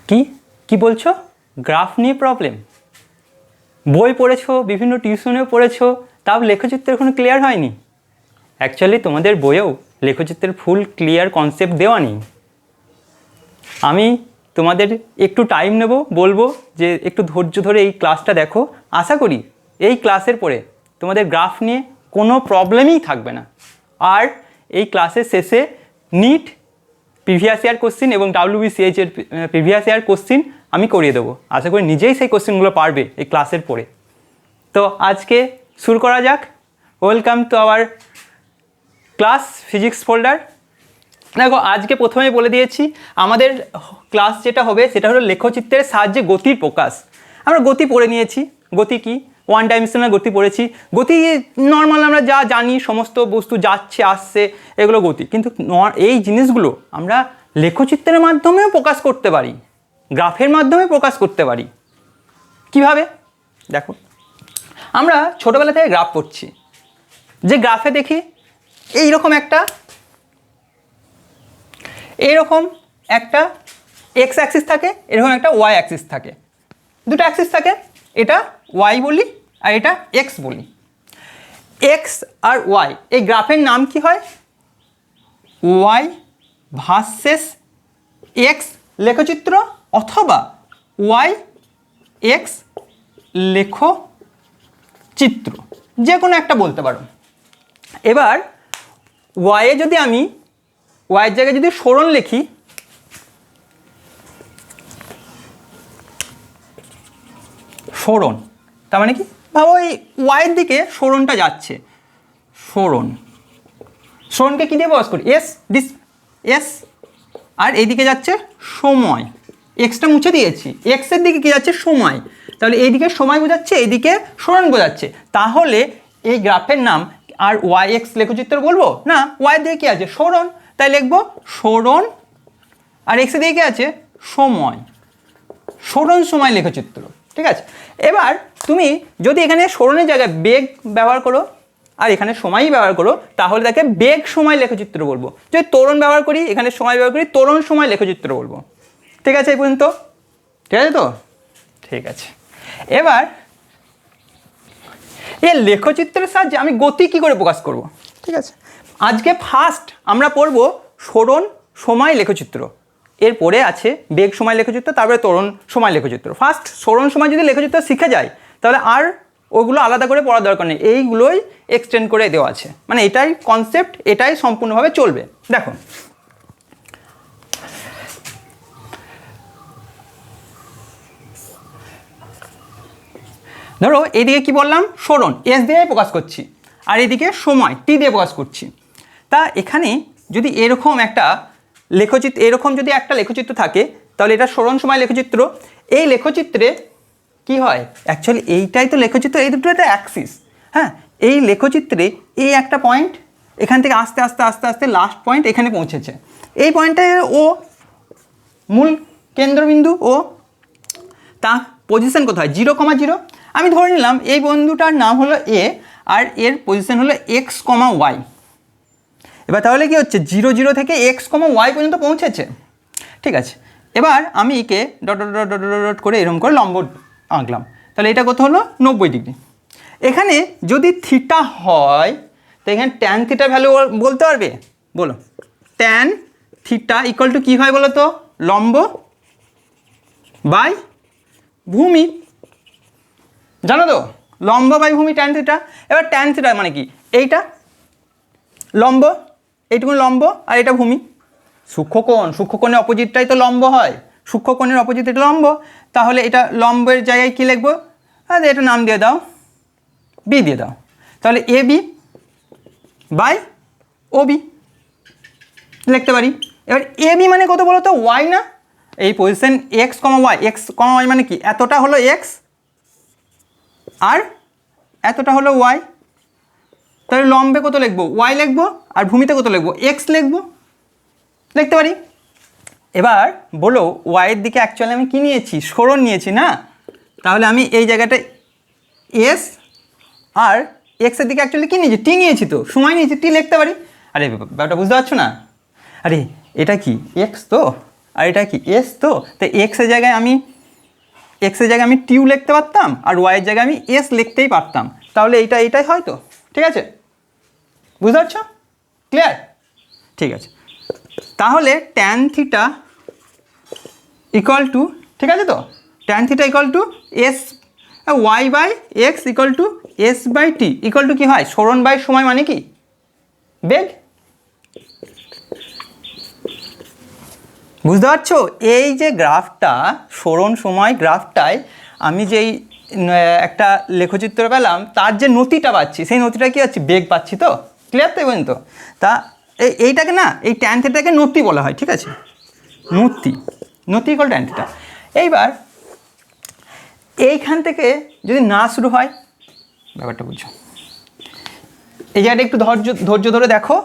কি কি বলছো? গ্রাফ নিয়ে প্রবলেম? বই পড়েছো, বিভিন্ন টিউশনেও পড়েছো, তাও লেখচিত্র এখনো ক্লিয়ার হয়নি? অ্যাকচুয়ালি তোমাদের বইয়েও লেখচিত্রের ফুল ক্লিয়ার কনসেপ্ট দেওয়া নেই। আমি তোমাদের একটু টাইম নেব, বলবো যে একটু ধৈর্য ধরে এই ক্লাসটা দেখো। আশা করি এই ক্লাসের পরে তোমাদের গ্রাফ নিয়ে কোনো প্রবলেমই থাকবে না। আর এই ক্লাসের শেষে নিট প্রিভিয়াস ইয়ার কোশ্চিন এবং WBCH এর প্রিভিয়াস ইয়ার কোশ্চিন আমি করিয়ে দেবো। আশা করি নিজেই সেই কোশ্চিনগুলো পারবে এই ক্লাসের পরে। তো আজকে শুরু করা যাক। Welcome to our class physics folder. দেখো, আজকে প্রথমেই বলে দিয়েছি আমাদের ক্লাস যেটা হবে সেটা হলো লেখচিত্রের সাহায্যে গতির প্রকাশ। আমরা গতি পড়ে নিয়েছি। গতি কি? ওয়ান ডাইমেনশনাল গতি পড়েছি। গতি নর্মাল আমরা যা জানি, সমস্ত বস্তু যাচ্ছে আসছে, এগুলো গতি। কিন্তু এই জিনিসগুলো আমরা লেখচিত্রের মাধ্যমেও প্রকাশ করতে পারি, গ্রাফের মাধ্যমে প্রকাশ করতে পারি। কিভাবে? দেখো, আমরা ছোটোবেলা থেকে গ্রাফ পড়ছি। যে গ্রাফে দেখি এইরকম একটা এক্স অ্যাক্সিস থাকে, এরকম একটা ওয়াই অ্যাক্সিস থাকে। দুটো অ্যাক্সিস থাকে, এটা ওয়াই বলি আর এটা এক্স বলি। এক্স আর ওয়াই, এই গ্রাফের নাম কি হয়? ওয়াই ভার্সেস এক্স লেখচিত্র, অথবা ওয়াই এক্স লেখচিত্র, যে কোনো একটা বলতে পারো। এবার ওয়াইয়ে যদি আমি ওয়াইয়ের জায়গায় যদি সরণ লিখি, সরণ তার মানে কি? ভাবো এই ওয়াইয়ের দিকে সরণটা যাচ্ছে, সরণকে কী দিয়ে প্রকাশ করি? এস। আর এইদিকে যাচ্ছে সময়, এক্সটা মুছে দিয়েছি, এক্সের দিকে কী যাচ্ছে? সময়। তাহলে এইদিকে সময় বোঝাচ্ছে, এইদিকে সরণ বোঝাচ্ছে। তাহলে এই গ্রাফের নাম আর ওয়াই এক্স লেখচিত্র বলবো না, ওয়াইয়ের দিকে কী আছে? সরণ, তাই লিখবো সরণ। আর এক্সের দিকে কী আছে? সময়, সরণ সময় লেখচিত্র। ঠিক আছে। এবার তুমি যদি এখানে সরণের জায়গায় বেগ ব্যবহার করো আর এখানে সময়ই ব্যবহার করো, তাহলে তাকে বেগ সময় লেখচিত্র বলবো। যদি ত্বরণ ব্যবহার করি, এখানে সময় ব্যবহার করি, ত্বরণ সময় লেখচিত্র বলবো। ঠিক আছে এই পর্যন্ত? ঠিক আছে তো? ঠিক আছে। এবার এই লেখচিত্রের সাহায্যে আমি গতি কী করে প্রকাশ করব? ঠিক আছে, আজকে ফার্স্ট আমরা পড়বো সরণ সময় লেখচিত্র। এরপরে আছে বেগ সময় লেখচিত্র, তারপরে ত্বরণ সময় লেখচিত্র। ফার্স্ট সরণ সময় যদি লেখচিত্র শিখে যায়, তাহলে আর ওগুলো আলাদা করে পড়ার দরকার নেই, এইগুলোই এক্সটেন্ড করে দেওয়া আছে। মানে এটাই কনসেপ্ট, এটাই সম্পূর্ণভাবে চলবে। দেখো, ধরো এইদিকে কি বললাম? সরণ এস দিয়ে প্রকাশ করছি, আর এইদিকে সময় টি দিয়ে প্রকাশ করছি। তা এখানে যদি এরকম একটা যদি একটা লেখচিত্র থাকে, তাহলে এটা সরণ সময় লেখচিত্র। এই লেখচিত্রে কি হয়? অ্যাকচুয়ালি এইটাই তো লেখচিত্র, এই দুটো একটা অ্যাক্সিস। হ্যাঁ, এই লেখচিত্রে এই একটা পয়েন্ট, এখান থেকে আস্তে আস্তে আস্তে আস্তে লাস্ট পয়েন্ট এখানে পৌঁছেছে। এই পয়েন্টটায় ও মূল কেন্দ্রবিন্দু, ও তার পজিশন কোথায়? 0,0। আমি ধরে নিলাম এই বন্ধুটার নাম হলো এ, আর এর পজিশন হলো এক্স, ওয়াই। এবার তাহলে কি হচ্ছে? 0,0 থেকে এক্স, ওয়াই পর্যন্ত পৌঁছেছে। ঠিক আছে। এবার আমি একে dot dot dot dot dot করে এরকম করে লম্ব আঁকলাম। তাহলে এটা কত হলো? 90 ডিগ্রি। এখানে যদি থিটা হয়, তো এখানে ট্যান থিটার ভ্যালু বলতে পারবে? বলো, ট্যান থিটা ইকুয়াল টু কী হয় বলো তো? লম্ব বাই ভূমি। জানো তো, লম্ব বাই ভূমি ট্যান থিটা। এবার ট্যান থিটা মানে কি? এইটা লম্ব, এইটুকু লম্ব, আর এটা ভূমি। সূক্ষ্মকোণের অপোজিটটাই তো লম্ব হয়, সূক্ষ্মকোণের অপোজিট এটা লম্ব। তাহলে এটা লম্বের জায়গায় কী লিখবো? আরে এটা নাম দিয়ে দাও, বি দিয়ে দাও। তাহলে A B by O B লিখতে পারি। এবার এ বি মানে কত বলো তো? ওয়াই না? এই পজিশন এক্স, ওয়াই মানে কি? এতটা হলো এক্স আর এতটা হলো ওয়াই। তাহলে লম্বে কত লিখবো? ওয়াই লিখবো, আর ভূমিতে কত লিখবো? এক্স লিখবো। লিখতে পারি। এবার বলো, ওয়াইয়ের দিকে অ্যাকচুয়ালি আমি কী নিয়েছি? সরণ নিয়েছি না? তাহলে আমি এই জায়গাটা এস, আর এক্সের দিকে অ্যাকচুয়ালি কী নিয়েছি? টি নিয়েছি, তো সময় নিয়েছি, টি লিখতে পারি। আরে ব্যাপারটা বুঝতে পারছো না? আরে এটা কি? এক্স তো, আর এটা কি এস, তো তাই এক্সের জায়গায় আমি টিউ লিখতে পারতাম, আর ওয়াইয়ের জায়গায় আমি এস লিখতেই পারতাম। তাহলে এইটাই হয় তো, ঠিক আছে? বুঝতে পারছো? ক্লিয়ার? ঠিক আছে, তাহলে ট্যান থিটা ইকুয়াল টু, ঠিক আছে তো, tan theta equal to s y by x equal to s by t equal to কী হয়? সরণ বাই সময় মানে কি? বেগ। বুঝতে পারছো? এই যে গ্রাফটা, সরণ সময় গ্রাফটায় আমি যেই একটা লেখচিত্র পেলাম, তার যে নতিটা পাচ্ছি, সেই নতিটা কী পাচ্ছি? বেগ পাচ্ছি। তো ক্লিয়ার তো তো? তা এইটাকে না, এই ট্যান থিটাকে নতি বলা হয়, ঠিক আছে? নতি ইকুয়াল ট্যান থিটা। এইবার এইখান থেকে যদি না শুরু হয়, ব্যাপারটা বুঝছো? এই জায়গাটা একটু ধৈর্য ধরে দেখো,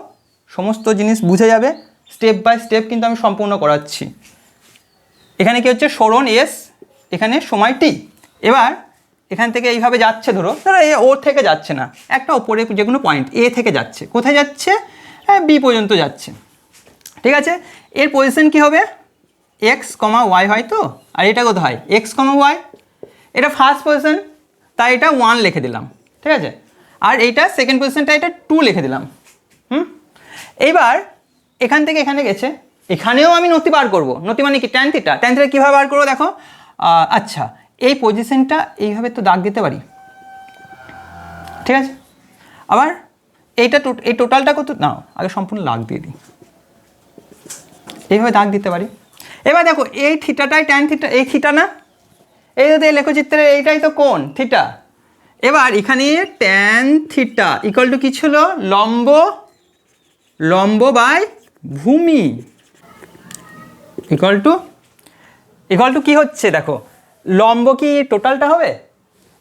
সমস্ত জিনিস বুঝে যাবে। স্টেপ বাই স্টেপ কিন্তু আমি সম্পূর্ণ করাচ্ছি। এখানে কি হচ্ছে? সরণ এস, এখানে সময় টি। এবার এখান থেকে এইভাবে যাচ্ছে, ধরো ওর থেকে যাচ্ছে না, একটা ওপরে যে কোনো পয়েন্ট এ থেকে যাচ্ছে। কোথায় যাচ্ছে? বি পর্যন্ত যাচ্ছে, ঠিক আছে? এর পজিশন কি হবে? এক্স কমা ওয়াই হয় তো, আর এটা কোথায় হয়? এক্স কমা ওয়াই। এটা ফার্স্ট পজিশন, তাই এটা 1 লিখে দিলাম, ঠিক আছে? আর এইটা সেকেন্ড পজিশনটা, এটা 2 লিখে দিলাম। এইবার এখান থেকে এখানে গেছে, এখানেও আমি নতি বার করব। নতি মানে কি? Tan theta. ট্যান থিটা কীভাবে বার করবো দেখো। আচ্ছা, এই পজিশনটা এইভাবে তো দাগ দিতে পারি, ঠিক আছে? আবার এইটা এই টোটালটা কত নাও, আগে সম্পূর্ণ দাগ দিয়ে দিই, এইভাবে দাগ দিতে পারি। এবার দেখো, এই থিটাটাই ট্যান থিটা, এই থিটা না, এই যদি লেখচিত্রে এইটাই তো কোণ থিটা। এবার এখানে ট্যান থিটা ইকুয়াল টু কী ছিল? লম্ব বাই ভূমি ইকুয়াল টু কী হচ্ছে দেখো, লম্ব কি টোটালটা হবে?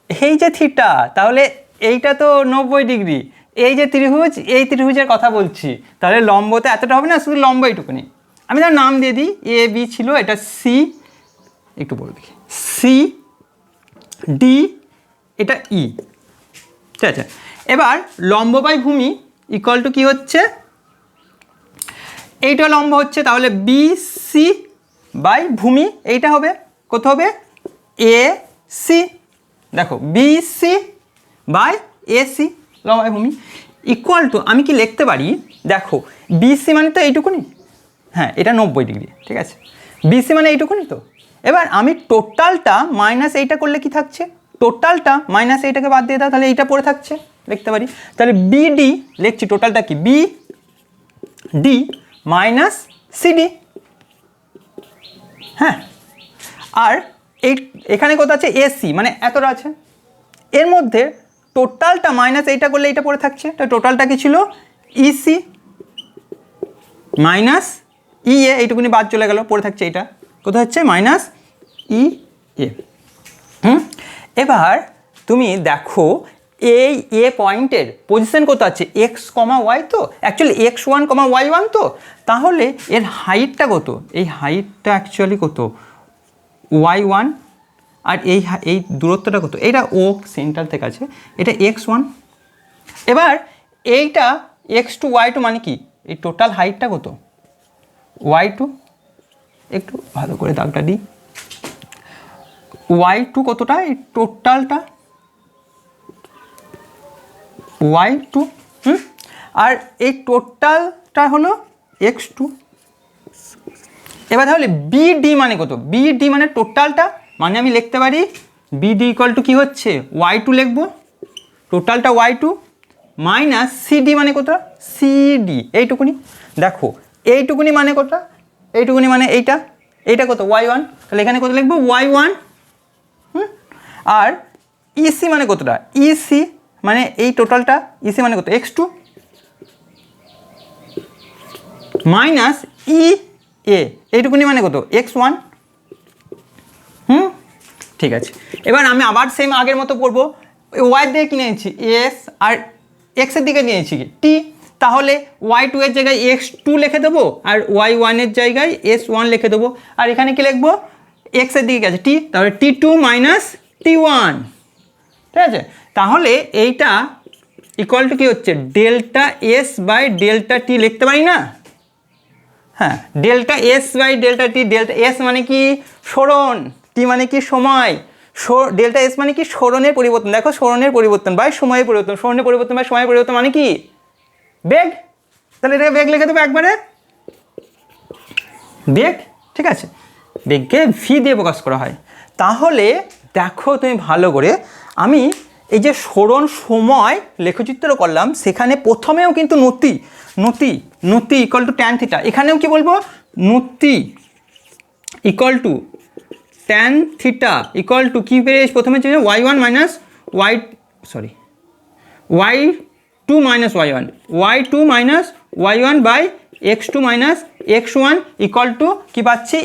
এই যে থিটা, তাহলে এইটা তো 90 ডিগ্রি। এই যে ত্রিভুজ, এই ত্রিভুজের কথা বলছি, তাহলে লম্বতে এতটা হবে না, শুধু লম্ব এইটুকুনি। আমি তার নাম দিয়ে দিই, এ বি ছিল, এটা সি, একটু বলে দেখি, সি ডি, এটা ই, ঠিক আছে? এবার লম্ব বাই ভূমি ইকুয়াল টু কী হচ্ছে? এইটা লম্ব হচ্ছে, তাহলে বি সি বাই ভূমি, এইটা হবে কত হবে? A c. দেখো, b c by a c, লম্ব বাই ভূমি ইকুয়াল টু, আমি কি লিখতে পারি দেখো, বিসি মানে তো এইটুকুনি, হ্যাঁ এটা 90 ডিগ্রি, ঠিক আছে? বিসি মানে এইটুকুনি তো। এবার আমি টোটালটা মাইনাস এইটা করলে কি থাকছে? টোটালটা মাইনাস এইটাকে বাদ দিয়ে দাও, তাহলে এইটা পড়ে থাকছে, লিখতে পারি। তাহলে বিডি লিখছি, টোটালটা কি? বি ডি মাইনাস সিডি, হ্যাঁ। আর এখানে কত আছে? এসি, মানে এতটা আছে। এর মধ্যে টোটালটা মাইনাস এইটা করলে এইটা পড়ে থাকছে, তো টোটালটা কি ছিল? ইসি মাইনাস ই এ, এইটুকুনি বাদ চলে গেল, পড়ে থাকছে এইটা, কোথায় হচ্ছে? মাইনাস ই এ। এবার তুমি দেখো, এই এ পয়েন্টের পজিশন কত আছে? এক্স কমা ওয়াই, তো অ্যাকচুয়ালি x1 কমা y1 তো, তাহলে এর হাইটটা কত? এই হাইটটা অ্যাকচুয়ালি কত? y1, আর এই দূরত্বটা কত? এইটা ও সেন্টার থেকে আছে, এটা x1। এবার এইটা x2 y2 মানে কি? এই টোটাল হাইটটা কত? y2, একটু ভালো করে দাগটা দিই, y2 কতটা? এই টোটালটা y2, আর এই টোটালটা হলো x2। এবার তাহলে বিডি মানে কত? বিডি মানে টোটালটা, মানে আমি লিখতে পারি বিডি ইকুয়াল টু কী হচ্ছে? y2 লিখবো, টোটালটা y2 মাইনাস সিডি মানে কত? সিডি এইটুকুনি। দেখো, এইটুকুনি মানে কত? এইটুকুনি মানে এইটা কত? y1, তাহলে এখানে কত লিখবো? y1। আর ইসি মানে কতটা? ইসি মানে এই টোটালটা, ইসি মানে কত? x2 মাইনাস ই এ, এইটুকুনি মানে কত? x1। ঠিক আছে, এবার আমি আবার সেম আগের মতো করবো। ওয়াই দিকে কি নিয়েছি? এস, আর এক্সের দিকে নিয়েছি কি? টি। তাহলে y2 এর জায়গায় x2 লিখে দেবো, আর y1 এর জায়গায় s1 লিখে দেবো। আর এখানে কি লিখবো? এক্সের দিকে গেছে টি, তাহলে t2 মাইনাস t1, ঠিক আছে? তাহলে এইটা ইকুয়াল টু কী হচ্ছে? Delta s by delta t লিখতে পারি না? হ্যাঁ, delta s by delta t, delta s মানে কি সরণ, টি মানে কি সময়, ডেল্টা এস মানে কি সরণের পরিবর্তন, দেখো সরণের পরিবর্তন বাই সময়ের পরিবর্তন, সরণের পরিবর্তন বাই সময়ের পরিবর্তন মানে কি বেগ, তাহলে এটাকে বেগ লিখে দেবো একবারে, বেগ, ঠিক আছে, বেগকে ভি দিয়ে প্রকাশ করা হয়। তাহলে দেখো তুমি ভালো করে, আমি এই যে সরণ সময় লেখচিত্র করলাম, সেখানে প্রথমেও কিন্তু নতি নতি নতি ইকুয়াল টু ট্যান থিটা, এখানেও কি বলবো নতি equal to tan theta equal to কী পেয়েছি প্রথমে ছিল y1 minus y2 minus y2 minus y1 by x2 minus x1 equal to কী পাচ্ছি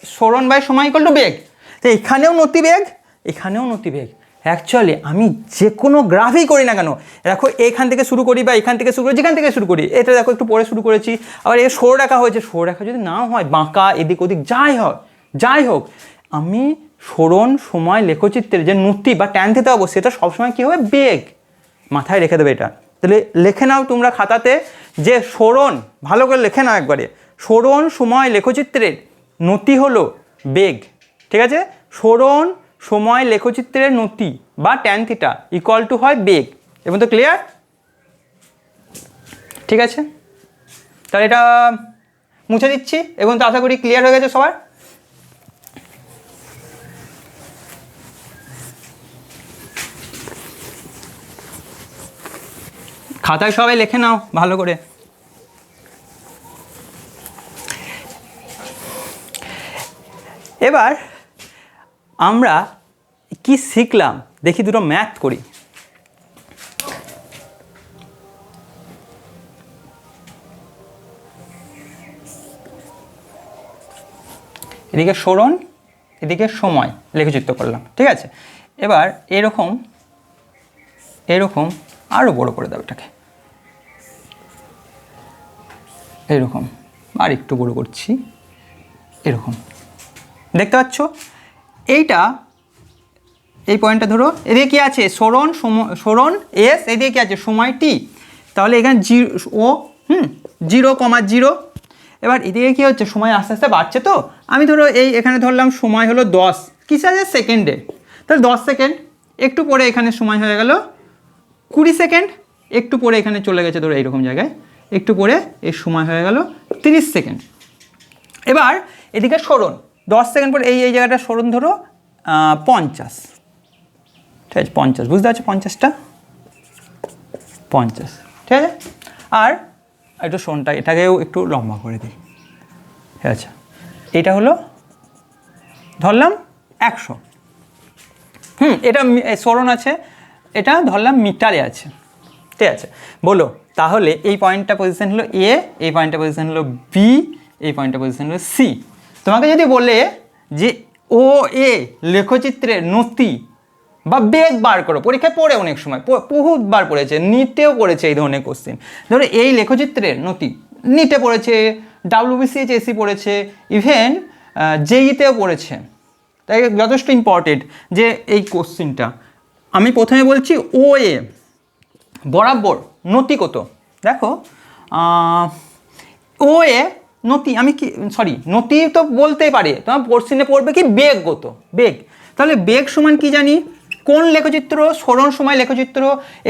সরণ বাই সময় ইকুয়াল টু বেগ। তো এখানেও নতি বেগ, এখানেও নতি বেগ। অ্যাকচুয়ালি আমি যে কোনো গ্রাফই করি না কেন, দেখো এখান থেকে শুরু করি বা এখান থেকে শুরু করি, যেখান থেকে শুরু করি, এটা দেখো একটু পরে শুরু করেছি, আবার এ সরলরেখা হয়েছে, সরলরেখা যদি না হয় বাঁকা এদিক ওদিক যাই হোক আমি সরণ সময় লেখচিত্রের যে নতি বা ট্যান থিটা পাবো সেটা সবসময় কী হবে বেগ, মাথায় রেখে দেবে এটা। তাহলে লিখে নাও তোমরা খাতাতে যে সরণ, ভালো করে লিখে নাও একবারে, সরণ সময় লেখচিত্রের নতি হলো বেগ, ঠিক আছে, সরণ সময় লেখচিত্রের নতি বা ট্যান থিটা ইকুয়াল টু হয় বেগ। এবং তো ক্লিয়ার, ঠিক আছে, তাহলে এটা মুছে দিচ্ছি এবং তো আশা করি ক্লিয়ার হয়ে গেছে সবার। খাতায় সবাই লিখে নাও ভালো করে। এবার আমরা কি শিখলাম দেখি, দুটো ম্যাথ করি। এদিকে সরণ, এদিকে সময় লেখচিত্র করলাম, ঠিক আছে। এবার এরকম আরও বড় করে দাও এটাকে, এরকম আর একটু বড় করছি, এরকম দেখতে পাচ্ছ। এইটা এই পয়েন্টটা ধরো, এদিকে কী আছে সরণ এস, এদিকে কী আছে সময় টি, তাহলে এখানে 0,0। এবার এদিকে কী হচ্ছে সময় আস্তে আস্তে বাড়ছে, তো আমি ধরো এখানে ধরলাম সময় হলো 10, কিসে আছে সেকেন্ডে, তাহলে 10 সেকেন্ড, একটু পরে এখানে সময় হয়ে গেল 20 সেকেন্ড, একটু পরে এখানে চলে গেছে ধরো এইরকম জায়গায়, একটু পরে এর সময় হয়ে গেল 30 সেকেন্ড। এবার এদিকে সরণ 10 সেকেন্ড পরে এই জায়গাটা সরণ ধরো 50, ঠিক আছে, 50, বুঝতে পারছো 50টা 50, ঠিক আছে। আর একটু সরণটা এটাকেও একটু লম্বা করে দিই, ঠিক আছে, এটা হলো ধরলাম 100, এটা সরণ আছে, এটা ধরলাম মিটারে আছে, ঠিক আছে। বলো তাহলে এই পয়েন্টটা পজিশন হলো এ, এই পয়েন্টটা পজিশন হলো বি, এই পয়েন্টটা পজিশন হলো সি। তোমাকে যদি বলে যে ও এ লেখচিত্রের নতি বা বেগ বার করো, পরীক্ষায় পড়ে অনেক সময় বহুতবার পড়েছে, নিটেও পড়েছে এই ধরনের কোশ্চেন, ধরো এই লেখচিত্রের নতি নিটে পড়েছে, WBCHSC পড়েছে, ইভেন জেইতেও পড়েছে, তাই যথেষ্ট ইম্পর্টেন্ট যে এই কোশ্চেনটা। আমি প্রথমে বলছি ও এ বরাবর নতি কত, দেখো ও এ নতি, আমি কি নতি তো বলতেই পারে, তোমার কোশ্চেনে পড়বে কি বেগ কত, বেগ, তাহলে বেগ সমান কি জানি, কোন লেখচিত্র সরণ সময় লেখচিত্র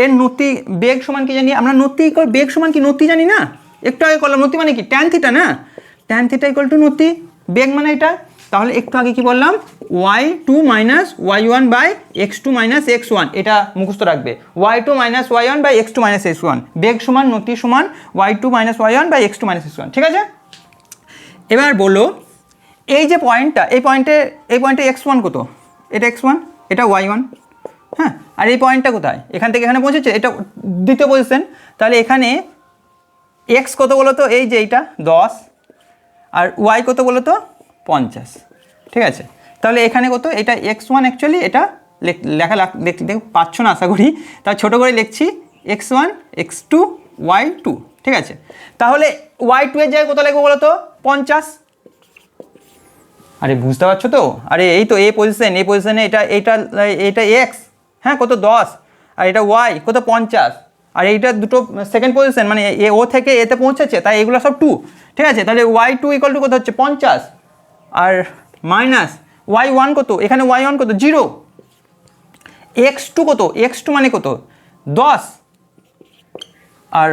এর নতি বেগ সমান কি জানি আমরা, নতি বেগ সমান কি নতি জানি না, একটু আগে করলাম, নতি মানে কি ট্যান থিটা না, ট্যান থিটা ইকুয়াল টু নতি, বেগ মানে এটা, তাহলে একটু আগে কি বললাম y2 minus y1 by x2 minus x1, এটা মুখস্থ রাখবে, y2 minus y1 by x2 minus x1, বেগ সমান নতি সমান y2 minus y1 by x2 minus x1, ঠিক আছে। এবার বলো এই যে পয়েন্টটা, এই পয়েন্টে x1 কত, এটা x1, এটা y1, হ্যাঁ, আর এই পয়েন্টটা কোথায়, এখান থেকে এখানে পৌঁছেছে, এটা দ্বিতীয় পজিশন, তাহলে এখানে x কত বলো তো, এই যে এইটা 10, আর y কত বলো তো 50, ঠিক আছে। তাহলে এখানে কত, এটা x1, অ্যাকচুয়ালি এটা লেখা দেখতে পাচ্ছ না আশা করি, তার ছোটো করে লিখছি x1 x2 y2, ঠিক আছে। তাহলে y2 এর জায়গায় কত লিখবো বলো তো 50, আরে বুঝতে পারছো তো, আরে এই তো এই পজিশনে এটা x, হ্যাঁ কত 10, আর এটা y কত 50, আর এইটা দুটো সেকেন্ড পজিশন, মানে ও থেকে এতে পৌঁছেছে, তাই এগুলো সব 2। ঠিক আছে, তাহলে y2 ইকুয়াল টু কত হচ্ছে 50, আর মাইনাস y1 কত, এখানে y1 কত 0, x2 কত, x2 মানে কত 10, আর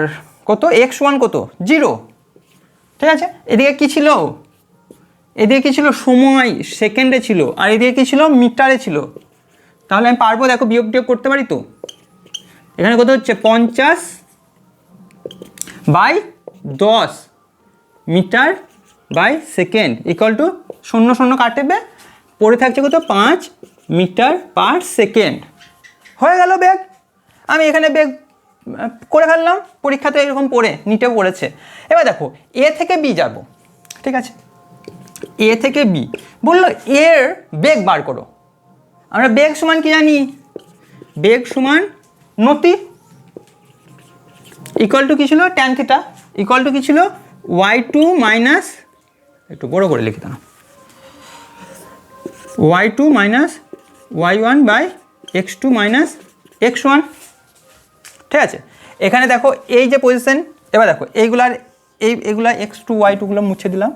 কত x1 কত 0। ঠিক আছে, এদিকে কি ছিল, এদিকে কি ছিল সময় সেকেন্ডে ছিল, আর এদিকে কি ছিল মিটারে ছিল। তাহলে আমি পারবো, দেখো বিয়োগ টিয়োগ করতে পারি তো। এখানে কত হচ্ছে 50/10 metre by second equal to 0 0 কাটবে, পড়ে থাকছে কত 5 মিটার পার সেকেন্ড। হয়ে গেল বেগ। আমি এখানে বেগ করে ফেললাম, পরীক্ষাতে এরকম পড়ে নিটে পড়েছে। এবার দেখো এ থেকে বি যাব। ঠিক আছে, এ থেকে বি বললো এর বেগ বার করো। আমরা বেগ সমান কি জানি, বেগ সমান নতি ইকুয়াল টু কি ছিল ট্যান থিটা ইকুয়াল টু কি ছিল y2 মাইনাস, একটু বড় করে লিখে দাও, y2 minus y1 by x2 minus x1। ঠিক আছে, এখানে দেখো এই যে পজিশন, এবার দেখো এইগুলা x2 y2 গুলো মুছে দিলাম।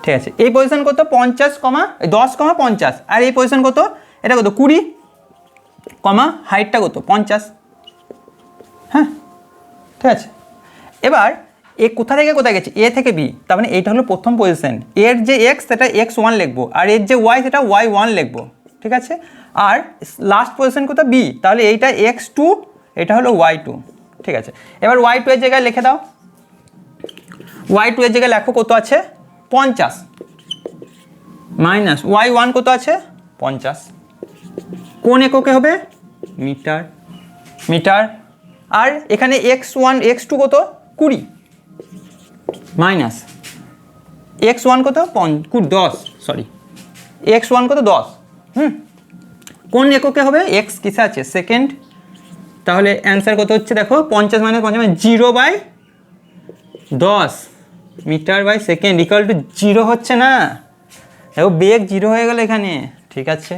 ঠিক আছে, এই পজিশন কত 10,50, আর এই পজিশন কত, এটা কত 20, হাইটটা কত 50। হ্যাঁ, ঠিক আছে, এবার এ কোথা থেকে কোথায় গেছে, এ থেকে বি, তার মানে এইটা হলো প্রথম পজিশন। এর যে এক্স সেটা x1 লিখবো, আর এর যে ওয়াই সেটা y1 লিখবো। ঠিক আছে, আর লাস্ট পজিশন কোথা বি, তাহলে এইটা x2, এটা হলো y2। ঠিক আছে, এবার y2 এর জায়গায় লিখে দাও, y2 এর জায়গায় লেখো কত আছে 50 মাইনাস y1 কত আছে 50, কোন এককে হবে মিটার, মিটার। আর এখানে x1 x2 কত 20 মাইনাস x1 কত 10, সরি x1 কত 10, কোন এককে হবে x কিসে আছে সেকেন্ড। তাহলে অ্যান্সার কত হচ্ছে দেখো 50 মাইনাস 50 মানে 0/10 metre by second equal to 0 হচ্ছে না, দেখো বেগ 0 হয়ে গেল এখানে। ঠিক আছে,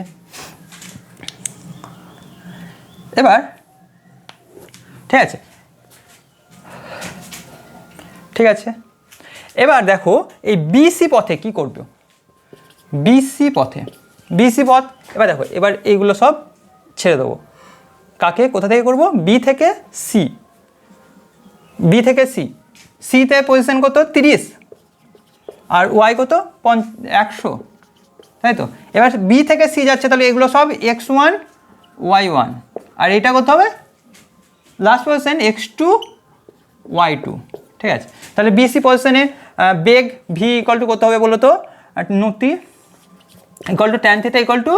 এবার ঠিক আছে, ঠিক আছে, এবার দেখো এই বিসি পথে কি করবে, বিসি পথে, বিসি পথ। এবার দেখো এবার এইগুলো সব ছেড়ে দেবো, কাকে কোথা থেকে করব, বি থেকে সি, বি থেকে সি, সিতে পজিশন কত 30, আর ওয়াই কত 100, তাই তো। এবার বি থেকে সি যাচ্ছে, তাহলে এগুলো সব x1 y1, আর এটা কত হবে লাস্ট পজিশন x2 y2। ঠিক আছে, তাহলে বিসি পজিশনে বেগ ভি ইকুয়াল টু কত হবে বলো তো, নতি equal to tan theta equal to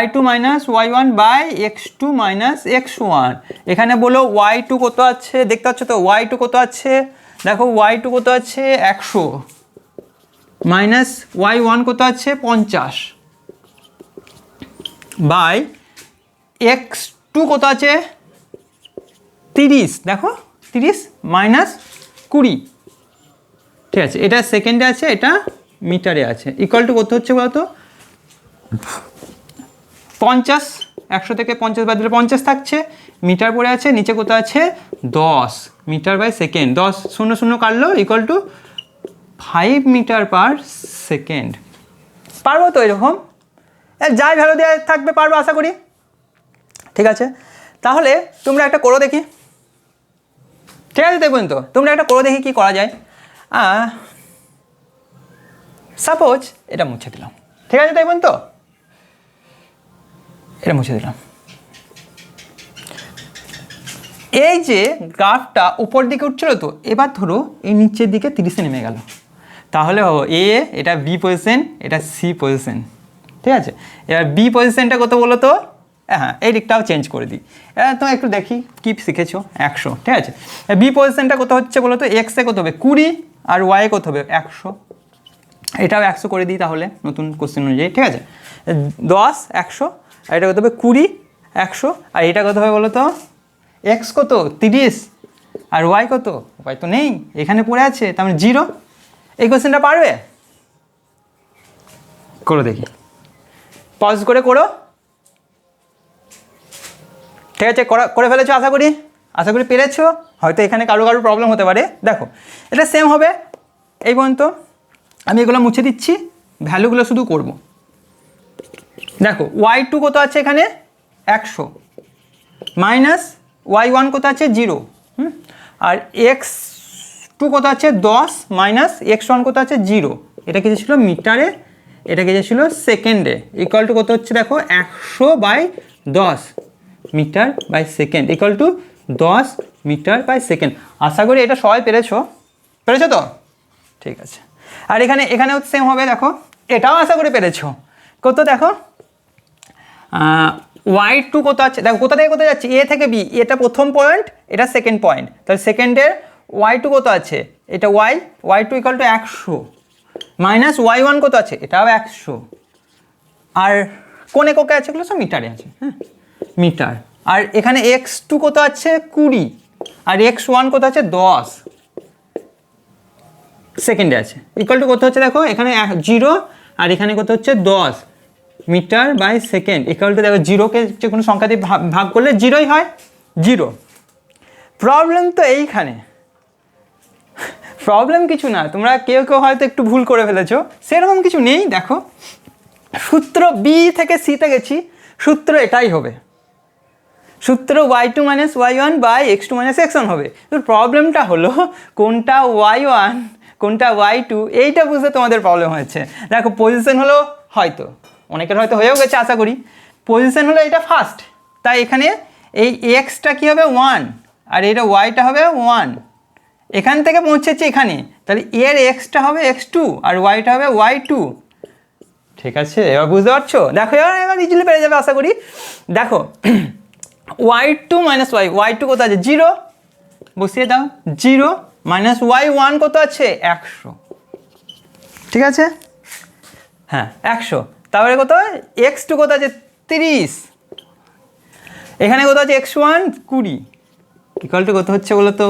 y2 minus y1 by x2 minus x1। এখানে বলো y2 কত আছে, দেখতে পাচ্ছ তো y2 কত আছে, দেখো y2 কত আছে 100 মাইনাস y1 কত আছে 50 বাই x2 কত আছে 30, দেখো 30 মাইনাস 20। ঠিক আছে, এটা সেকেন্ডে আছে, এটা মিটারে আছে, ইকুয়াল টু কত হচ্ছে বলতো 50, 100 থেকে 50 বাদ দিলে 50 থাকছে, মিটার পড়ে আছে, নিচে কত আছে 10 মিটার বাই সেকেন্ড, 10 0 0 কাটলো equal to 5 metre per second. পারবো তো এরকম, যাই ভ্যালু দেওয়া থাকবে পারবো আশা করি। ঠিক আছে, তাহলে তোমরা একটা করো দেখি। ঠিক আছে, দেখবেন তো তোমরা একটা করো দেখি কি করা যায়। সাপোজ এটা মুছে দিলাম। ঠিক আছে, দেখবেন তো এটা মুছে দিলাম। এই যে গ্রাফটা উপর দিকে উঠছিল তো, এবার ধরো এই নিচের দিকে 30-এ নেমে গেল, তাহলে এ এটা বি পজিশন, এটা সি পজিশন। ঠিক আছে, এবার বি পজিশনটা কত বলো তো, হ্যাঁ এই দিকটাও চেঞ্জ করে দিই, তো একটু দেখি কি শিখেছো 100। ঠিক আছে, বি পজিশনটা কত হচ্ছে বলো তো, এক্সে কত হবে 20, আর ওয়াই কত হবে 100, এটাও 100 করে দিই তাহলে নতুন কোশ্চেন অনুযায়ী। ঠিক আছে, 10 100, আর এটা কত হবে 20 100, আর এটা কত হবে বলো তো, এক্স কত 30, আর ওয়াই কত, ওয়াই তো নেই এখানে পড়ে আছে, তার মানে 0। এই কোশ্চেনটা পারবে, করো দেখি, পজ করে করো। ঠিক আছে, করে ফেলেছো আশা করি পেরেছো। হয়তো এখানে কারো প্রবলেম হতে পারে। দেখো এটা সেম হবে এই পর্যন্ত। আমি এগুলো মুছে দিচ্ছি, ভ্যালুগুলো শুধু করব। দেখো y2 কত আছে এখানে 100 মাইনাস y1 কত আছে 0, আর x2 কত আছে 10 মাইনাস x1 কত আছে 0। এটা কিছু ছিল মিটারে, এটা কিছু ছিল সেকেন্ডে। ইকুয়াল টু কত হচ্ছে দেখো 100/10 metre by second equal to 10 metre by second. আশা করি এটা সবাই পেরেছো তো? ঠিক আছে। আর এখানেও সেম হবে। দেখো এটাও আশা করি পেরেছো। কত দেখো y2 কত আছে, দেখো কোথা থেকে কোথায় যাচ্ছে, এ থেকে বি। এটা প্রথম পয়েন্ট, এটা সেকেন্ড পয়েন্ট, তাহলে সেকেন্ডের y2 কত আছে, এটা y2 equal to 100 minus y1 কত আছে, এটাও 100। আর কোন এককে আছে, এগুলো সব মিটারে আছে, হ্যাঁ মিটার। আর এখানে x2 কত আছে 20, আর x1 কত আছে 10 সেকেন্ডে আছে। ইকুয়াল টু কত হচ্ছে দেখো এখানে 0, আর এখানে কত হচ্ছে 10 metre by second equal to দেখো 0কে যে কোনো সংখ্যা দিয়ে ভাগ করলে 0ই হয়, 0। প্রবলেম তো এইখানে, প্রবলেম কিছু না, তোমরা কেউ হয়তো একটু ভুল করে ফেলেছো, সেরকম কিছু নেই। দেখো সূত্র বি থেকে সিতে গেছি, সূত্র এটাই হবে, সূত্র y2 minus y1 by x2 minus x1 হবে। তো প্রবলেমটা হলো কোনটা y1 কোনটা y2, এইটা বুঝতে তোমাদের প্রবলেম হয়েছে। দেখো পজিশন হলো, হয়তো অনেকের হয়তো হয়েও গেছে আশা করি, পজিশন হলো এটা ফার্স্ট, তাই এখানে এই এক্সটা কী হবে 1, আর এটা ওয়াইটা হবে 1। এখান থেকে পৌঁছেছে এখানে, তাহলে এর এক্সটা হবে x2 আর ওয়াইটা হবে y2। ঠিক আছে, এবার বুঝতে পারছো? দেখো এবার ইজিলি পেরে যাবে আশা করি। দেখো y2 মাইনাস y2 কত আছে 0, বসিয়ে দাও 0 মাইনাস y1 কত আছে 100। ঠিক আছে, হ্যাঁ 100। তারপরে কত x2 কত আছে 30, এখানে কত আছে x1 20। ইকুয়াল টু কত হচ্ছে বলো তো?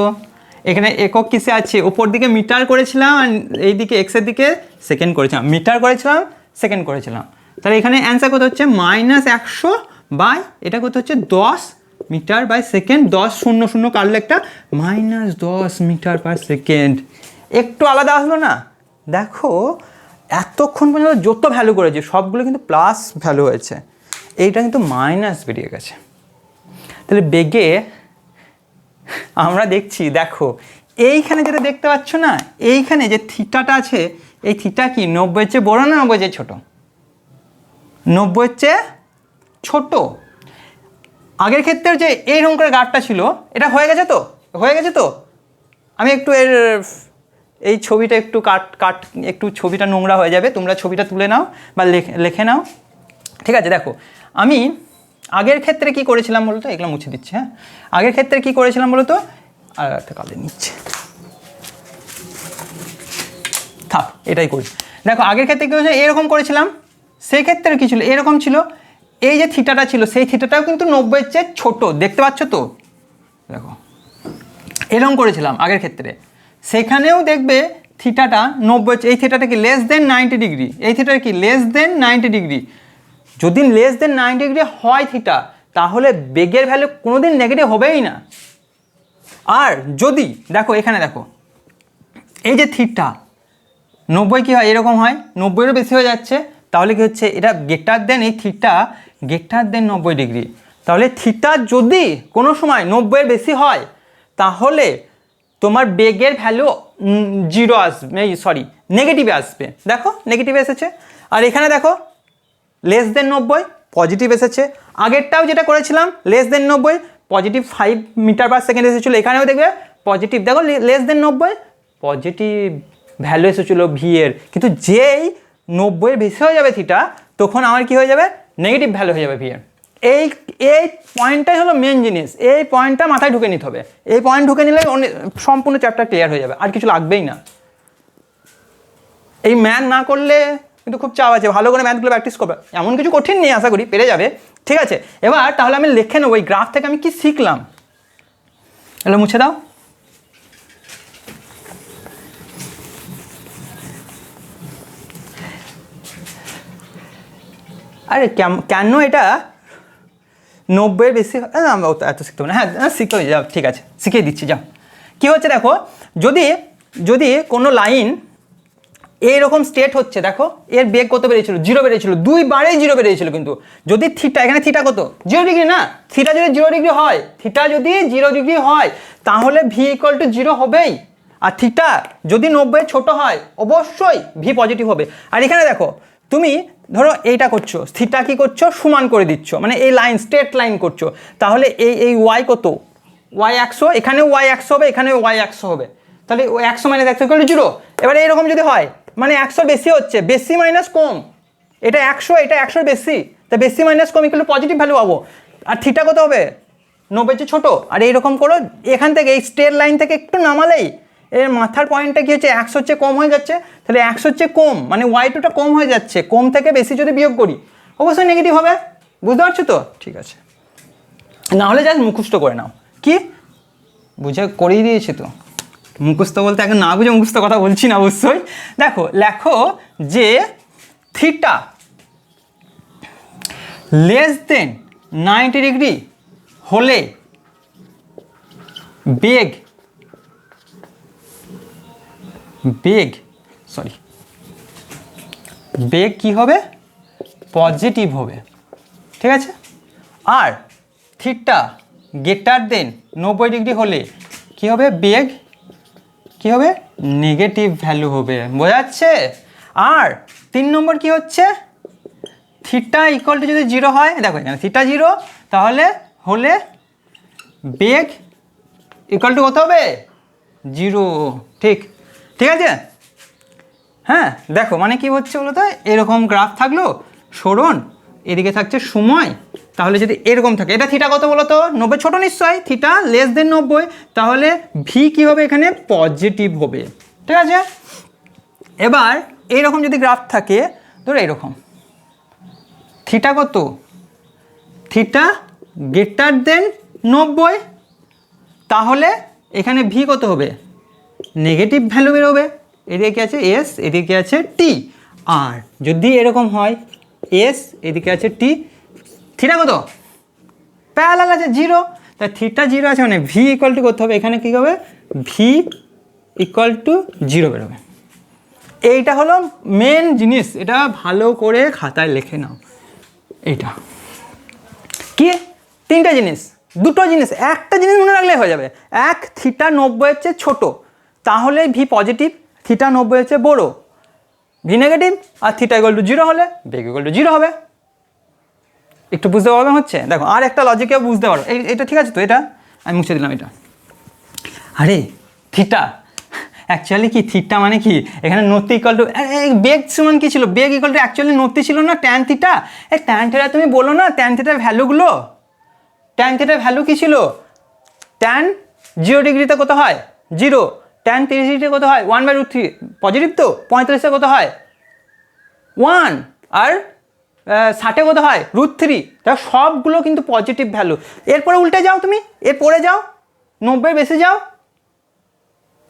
এখানে একক কিসে আছে, ওপর দিকে মিটার করেছিলাম আর এই দিকে এক্সের দিকে সেকেন্ড করেছিলাম, মিটার করেছিলাম সেকেন্ড করেছিলাম। তাহলে এখানে অ্যান্সার কত হচ্ছে মাইনাস 100 বাই এটা কত হচ্ছে 10 মিটার বাই সেকেন্ড। 10 0 0 কাটলে একটা মাইনাস 10 মিটার পার সেকেন্ড। একটু আলাদা আসলো না? দেখো এতক্ষণ পর্যন্ত যত ভ্যালু করেছে সবগুলো কিন্তু প্লাস ভ্যালু হয়েছে, এইটা কিন্তু মাইনাস বেরিয়ে গেছে। তাহলে বেগে আমরা দেখছি, দেখো এইখানে যেটা দেখতে পাচ্ছ না, এইখানে যে থিটাটা আছে, এই থিটা কি 90-এর চেয়ে বড় না 90-এর চেয়ে ছোট? 90-এর চেয়ে ছোট। আগের ক্ষেত্রে যে এইরকম করে গাঢ়টা ছিল, এটা হয়ে গেছে তো? আমি একটু এই ছবিটা একটু একটু ছবিটা নোংরা হয়ে যাবে, তোমরা ছবিটা তুলে নাও বা লিখে নাও। ঠিক আছে, দেখো আমি আগের ক্ষেত্রে কি করেছিলাম বলতো, এগুলো মুছে দিচ্ছি। হ্যাঁ, আগের ক্ষেত্রে কি করেছিলাম বলতো, আর একটা কালে নিচ্ছে, থাক এটাই করি। দেখো আগের ক্ষেত্রে কি হয়েছে, এরকম করেছিলাম, সেই ক্ষেত্রে কি ছিল, এরকম ছিল। এই যে থিটাটা ছিল, সেই থিটাটাও কিন্তু 90-এর চেয়ে ছোট, দেখতে পাচ্ছ তো? দেখো এরকম করেছিলাম আগের ক্ষেত্রে, সেখানেও দেখবে থিটাটা 90, এই থিটাটা কি লেস দেন 90 ডিগ্রি, এই থিটাটা কি লেস দেন 90 ডিগ্রি। যদি লেস দেন 90 ডিগ্রি হয় থিটা, তাহলে বেগের ভ্যালু কোনোদিন নেগেটিভ হবেই না। আর যদি দেখো এখানে দেখো এই যে থিটা 90 কি হয়, এরকম হয়, 90-এরও বেশি হয়ে যাচ্ছে, তাহলে কি হচ্ছে এটা গ্রেটার দেন, এই থিটা গ্রেটার দেন 90 ডিগ্রি। তাহলে থিটা যদি কোনো সময় 90-এর বেশি হয়, তাহলে তোমার বেগের ভ্যালু 0 আসবে, সরি নেগেটিভে আসবে। দেখো নেগেটিভে এসেছে। আর এখানে দেখো লেস দেন 90 পজিটিভ এসেছে। আগেরটাও যেটা করেছিলাম less than 90 positive 5 metre per second এসেছিলো, এখানেও দেখবে পজিটিভ। দেখো লেস দেন 90 পজিটিভ ভ্যালু এসেছিলো ভি এর, কিন্তু যেই 90-এর বেশি হয়ে যাবে থিটা, তখন আমার কি হয়ে যাবে, নেগেটিভ ভ্যালু হয়ে যাবে ভি এর। এই পয়েন্টটাই হলো মেন জিনিস, এই পয়েন্টটা মাথায় ঢুকে নিতে হবে। এই পয়েন্ট ঢুকে নিলে সম্পূর্ণ চ্যাপ্টার ক্লিয়ার হয়ে যাবে, আর কিছু লাগবেই না। এই ম্যাথ না করলে কিন্তু খুব চাপ আছে, ভালো করে ম্যাথগুলো প্র্যাকটিস করবে, এমন কিছু কঠিন নেই, আশা করি পেরে যাবে। ঠিক আছে, এবার তাহলে আমি লিখে নেবো এই গ্রাফ থেকে আমি কি শিখলাম। এগুলো মুছে দাও। আরে কেন এটা 90-এর বেশি আমরা এত শিখতে হবে না, হ্যাঁ শিখতে হবে, যাও ঠিক আছে শিখিয়ে দিচ্ছি যাও। কী হচ্ছে দেখো, যদি কোনো লাইন এইরকম স্ট্রেট হচ্ছে, দেখো এর বেগ কত বেরিয়েছিল, 0 বেরিয়েছিল, 2 বারেই 0 বেরিয়েছিল, কিন্তু যদি থিটা, এখানে থিটা কত 0 ডিগ্রি না, থিটা যদি 0 ডিগ্রি হয়, থিটা যদি 0 ডিগ্রি হয় তাহলে ভি ইকুয়াল টু 0 হবেই। আর থিটা যদি 90 ছোট হয় অবশ্যই ভি পজিটিভ হবে। আর এখানে দেখো তুমি ধরো এইটা করছো, থিটা কি করছো, সমান করে দিচ্ছ, মানে এই লাইন স্ট্রেট লাইন করছো, তাহলে এই ওয়াই কত, ওয়াই 100, এখানে ওয়াই 100 হবে, এখানে ওয়াই 100 হবে, তাহলে 100 মাইনাস 100 ইকুয়াল টু 0। এবারে এরকম যদি হয়, মানে 100 বেশি হচ্ছে, বেশি মাইনাস কম, এটা 100 এটা 100 বেশি, তা বেশি minus com equal to positive value পাবো। আর থিটা কত হবে, 90 চেয়ে ছোটো। আর এইরকম করো, এখান থেকে এই স্ট্রেট লাইন থেকে একটু নামালেই এর মাথার পয়েন্টটা কী হচ্ছে, 100 চেয়ে কম হয়ে যাচ্ছে, তাহলে 100 চেয়ে কম মানে y2টা কম হয়ে যাচ্ছে, কম থেকে বেশি যদি বিয়োগ করি অবশ্যই নেগেটিভ হবে, বুঝতে পারছো তো? ঠিক আছে, না হলে জাস্ট মুখস্থ করে নাও, কি বুঝে করিয়ে দিয়েছি তো। মুখস্থ বলতে এখন না বুঝে মুখস্থ কথা বলছি না অবশ্যই। দেখো লেখো যে থিটা লেস দেন 90 ডিগ্রি হলে বেগ কি হবে, পজিটিভ হবে, ঠিক আছে। আর থিটা গ্রেটার দেন 90 ডিগ্রি হলে কি হবে, বেগ কি হবে, নেগেটিভ ভ্যালু হবে, বোঝা যাচ্ছে। আর 3 নম্বর কি হচ্ছে, থিটা ইকুয়াল টু যদি 0 হয়, দেখো এখানে থিটা 0, তাহলে হলে বেগ ইকুয়াল টু কত হবে, 0, ঠিক আছে। হ্যাঁ দেখো মানে কি হচ্ছে বলো তো, এরকম গ্রাফ থাকলো সরণ, এদিকে থাকছে সময়, তাহলে যদি এরকম থাকে, এটা থিটা কত বলো তো, 90 ছোটো নিশ্চয়ই, থিটা লেস দেন 90, তাহলে ভি কী হবে, এখানে পজিটিভ হবে, ঠিক আছে। এবার এইরকম যদি গ্রাফ থাকে, ধরো এইরকম, থিটা কত, থিটা গ্রেটার দেন 90, তাহলে এখানে ভি কত হবে, নেগেটিভ ভ্যালু বেরোবে, এদিকে আছে এস, এদিকে আছে টি। আর যদি এরকম হয় এস, এদিকে আছে টি, থিটা কত প্যারালাল আছে 0, তাই থিটা 0 আছে, মানে ভি ইকুয়াল টু করতে হবে, এখানে কী হবে, ভি ইকুয়াল টু 0 বেরোবে। এইটা হলো মেন জিনিস, এটা ভালো করে খাতায় লিখে নাও। এইটা কি, 3টে জিনিস, 2টো জিনিস, একটা জিনিস মনে রাখলে হয়ে যাবে। এক, থিটা 90-এর চেয়ে ছোটো, তাহলে ভি পজিটিভ, থিটা 90-এর চেয়ে বড় ভি নেগেটিভ, আর থিটা ইকুয়াল টু 0 হলে বেগ ইকুয়াল টু 0 হবে। একটু বুঝতে প্রবলেম হচ্ছে, দেখো আর একটা লজিকেও বুঝতে পারো, এটা ঠিক আছে তো, এটা আমি মুছে দিলাম এটা। আরে থিটা অ্যাকচুয়ালি কি, থিটা মানে কি, এখানে নতি ইকুয়াল টু বেগ সমান কী ছিল, বেগ ইকুয়াল টু অ্যাকচুয়ালি নতি ছিল না ট্যান থিটা। ট্যান থিটা তুমি বলো না, ট্যান থিটার ভ্যালুগুলো, ট্যান থিটার ভ্যালু কী ছিল, ট্যান 0 ডিগ্রিতে কত হয় 0, ট্যান 30 ডিগ্রিতে কত হয় 1/√3, পজিটিভ তো, 45-এ কত হয় 1, আর 60-এ কত হয় √3, তা সবগুলো কিন্তু পজিটিভ ভ্যালু। এরপরে উল্টে যাও, তুমি এরপরে যাও, 90 বেশি যাও,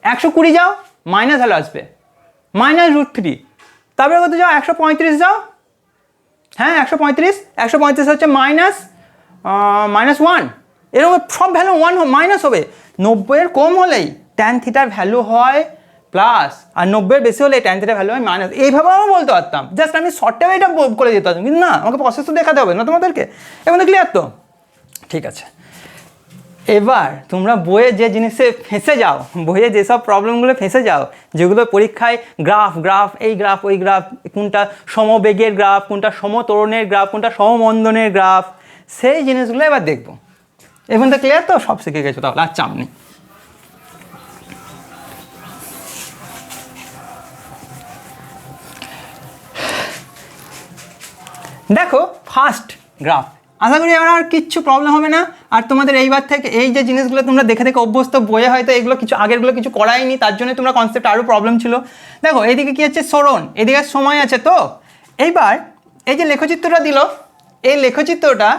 120 যাও, মাইনাস ভ্যালু আসবে, -√3, তারপরে কত যাও 135 যাও, হ্যাঁ 135 হচ্ছে -1, এরকম সব ভ্যালু 1 মাইনাস হবে। 90-এর কম হলেই ট্যান থিটার ভ্যালু হয় প্লাস, আর 90-এর বেশি হলে ট্যান থিটার ভ্যালু হয় মাইনাস। এইভাবে আমি বলতে পারতাম, জাস্ট আমি শর্টেও এটা করে দিতে পারতাম, কিন্তু না, আমাকে প্রসেস তো দেখাতে হবে না তোমাদেরকে। এখন ক্লিয়ার তো, ঠিক আছে। এবার তোমরা বইয়ে যে জিনিসে ফেঁসে যাও, বইয়ে যেসব প্রবলেমগুলো ফেঁসে যাও, যেগুলো পরীক্ষায় গ্রাফ এই গ্রাফ ওই গ্রাফ, কোনটা সমবেগের গ্রাফ, কোনটা সমত্বরণের গ্রাফ, কোনটা সমমন্দনের গ্রাফ, সেই জিনিসগুলো এবার দেখবো। এখন তো ক্লিয়ার তো, সব শিখে গেছো তাহলে, আর চাপ নেই। দেখো ফার্স্ট গ্রাফ, আশা করি এবার আর কিচ্ছু প্রবলেম হবে না। আর তোমাদের এইবার থেকে এই যে জিনিসগুলো তোমরা দেখে দেখে অভ্যস্ত, বইয়ে হয়তো এগুলো কিছু আগেরগুলো কিছু করাইনি, তার জন্য তোমরা কনসেপ্ট আরও প্রবলেম ছিল। দেখো এইদিকে কী হচ্ছে সরণ, এদিকে সময় আছে তো। এইবার এই যে লেখচিত্রটা দিল, এই লেখচিত্রটা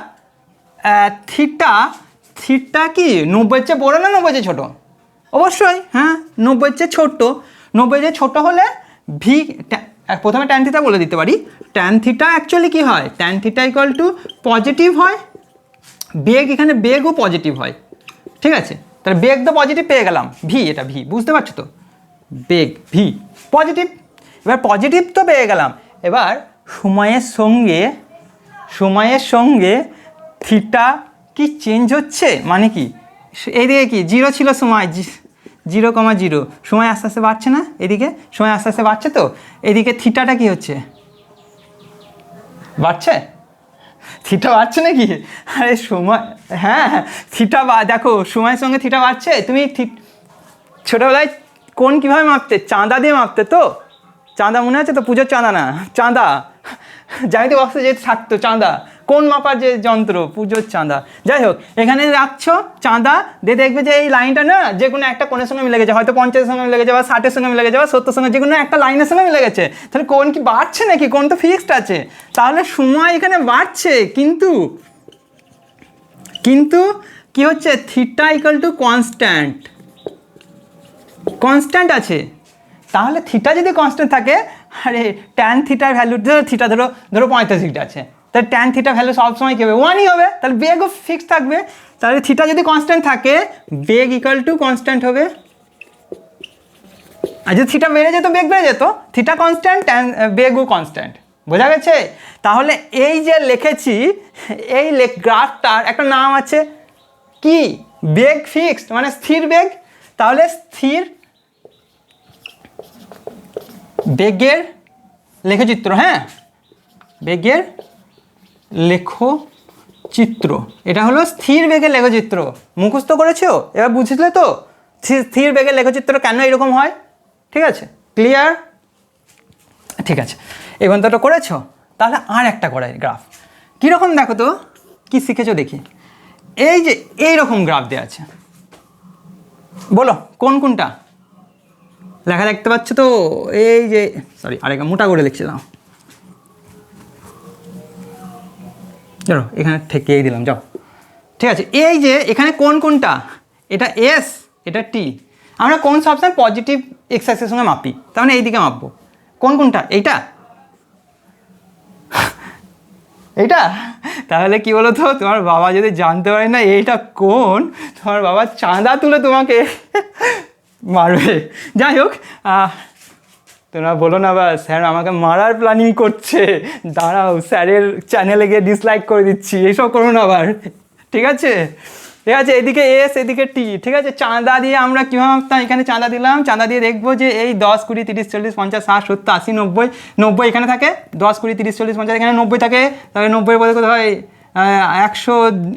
থিটা কি 90-এর চেয়ে বড়ো না 90-এর চেয়ে ছোটো? অবশ্যই হ্যাঁ 90-এর চেয়ে ছোট্ট। 90-এর চেয়ে ছোটো হলে ভি, প্রথমে ট্যান থিটা বলে দিতে পারি, ট্যান থিটা অ্যাকচুয়ালি কী হয়, tan theta equal two positive হয়, বেগ এখানে বেগও পজিটিভ হয়, ঠিক আছে? তাহলে বেগ তো পজিটিভ পেয়ে গেলাম, ভি, এটা ভি, বুঝতে পারছো তো? বেগ ভি পজিটিভ। এবার পজিটিভ তো পেয়ে গেলাম, এবার সময়ের সঙ্গে থিটা কি চেঞ্জ হচ্ছে, মানে কি এইদিকে কি 0 ছিল সময়, 0,0, সময় আস্তে আস্তে বাড়ছে না, এদিকে সময় আস্তে আস্তে বাড়ছে, তো এদিকে থিটাটা কি হচ্ছে, বাড়ছে, থিটা বাড়ছে নাকি? আরে সময়, হ্যাঁ থিটা দেখো সময়ের সঙ্গে থিটা বাড়ছে। তুমি ছোটোবেলায় কোন কীভাবে মাপতে, চাঁদা দিয়ে মাপতে তো, চাঁদা মনে আছে তো, পুজোর চাঁদা না, চাঁদা, জ্যামিতি বক্সে যে থাকতো চাঁদা, কোন মাপার যে যন্ত্র, পুজোর চাঁদা। যাই হোক, এখানে রাখছো চাঁদা দিয়ে, দেখবে যে এই লাইনটা না যে কোনো একটা কোণের সঙ্গে মিলে গেছে, হয়তো 50-এর সঙ্গে মিলে গেছে, বা 60-এর সঙ্গে মিলে গেছে, বা 70-এর সঙ্গে, যে কোনো একটা লাইনের সঙ্গে মিলে গেছে। তাহলে কোন কি বাড়ছে নাকি, কোন তো ফিক্সড আছে, তাহলে সময় এখানে বাড়ছে, কিন্তু কি হচ্ছে, থিটা ইকুয়াল টু কনস্ট্যান্ট আছে। তাহলে থিটা যদি কনস্ট্যান্ট থাকে, আরে ট্যান থিটার ভ্যালু, থিটা ধরো 45 ডিগ্রি আছে, তাহলে ট্যান থিটার ভ্যালু সবসময় কী হবে, 1ই হবে, তাহলে বেগও ফিক্স থাকবে। তাহলে থিটা যদি কনস্ট্যান্ট থাকে, বেগ ইকুয়াল টু কনস্ট্যান্ট হবে। আর যদি থিটা বেড়ে যেত, বেগ বেড়ে যেত, থিটা কনস্ট্যান্ট, বেগও কনস্ট্যান্ট, বোঝা গেছে? তাহলে এই যে লিখেছি, এই গ্রাফটার একটা নাম আছে কি, বেগ ফিক্সড, মানে স্থির বেগ। তাহলে স্থির বেগের লেখচিত্র, হ্যাঁ বেগের লেখচিত্র, এটা হলো স্থির বেগের লেখচিত্র। মুখস্থ করেছো, এবার বুঝলে তো স্থির বেগের লেখচিত্র কেন এরকম হয়, ঠিক আছে? ক্লিয়ার? ঠিক আছে, এই পর্যন্তটা করেছো। তাহলে আর একটা করাই গ্রাফ, কীরকম দেখো তো, কি শিখেছো দেখি। এই যে এইরকম গ্রাফ দেওয়া আছে, বলো কোনটা লেখা দেখতে পাচ্ছ তো, এই যে, সরি আরেক মোটা করে লিখছিলাম, চলো এখানে ঠেকিয়েই দিলাম, যাও, ঠিক আছে? এই যে এখানে কোনটা, এটা এস, এটা টি, আমরা কোন সবসময় পজিটিভ এক্স অ্যাক্সিসের সঙ্গে মাপি, তার মানে এইদিকে মাপবো। কোনটা, এইটা, তাহলে কি বলো তো, তোমার বাবা যদি জানতে পারে না এইটা কোন, তোমার বাবা চাঁদা তুলে তোমাকে মারবে। যাই হোক, তোমরা বলো না বা স্যার আমাকে মারার প্ল্যানিং করছে, দাঁড়াও স্যারের চ্যানেলে গিয়ে ডিসলাইক করে দিচ্ছি, এইসব করো না আবার, ঠিক আছে? এদিকে এস, এদিকে টি, ঠিক আছে? চাঁদা দিয়ে আমরা কীভাবে মাপতাম, এখানে চাঁদা দিলাম, চাঁদা দিয়ে দেখবো যে এই 10, 20, 30, 40, 50, 60, 70, 80, 90 এখানে থাকে, 10, 20, 30, 40, 50 এখানে 90 থাকে, তাহলে 90 বলতে কোথায় হয় 100,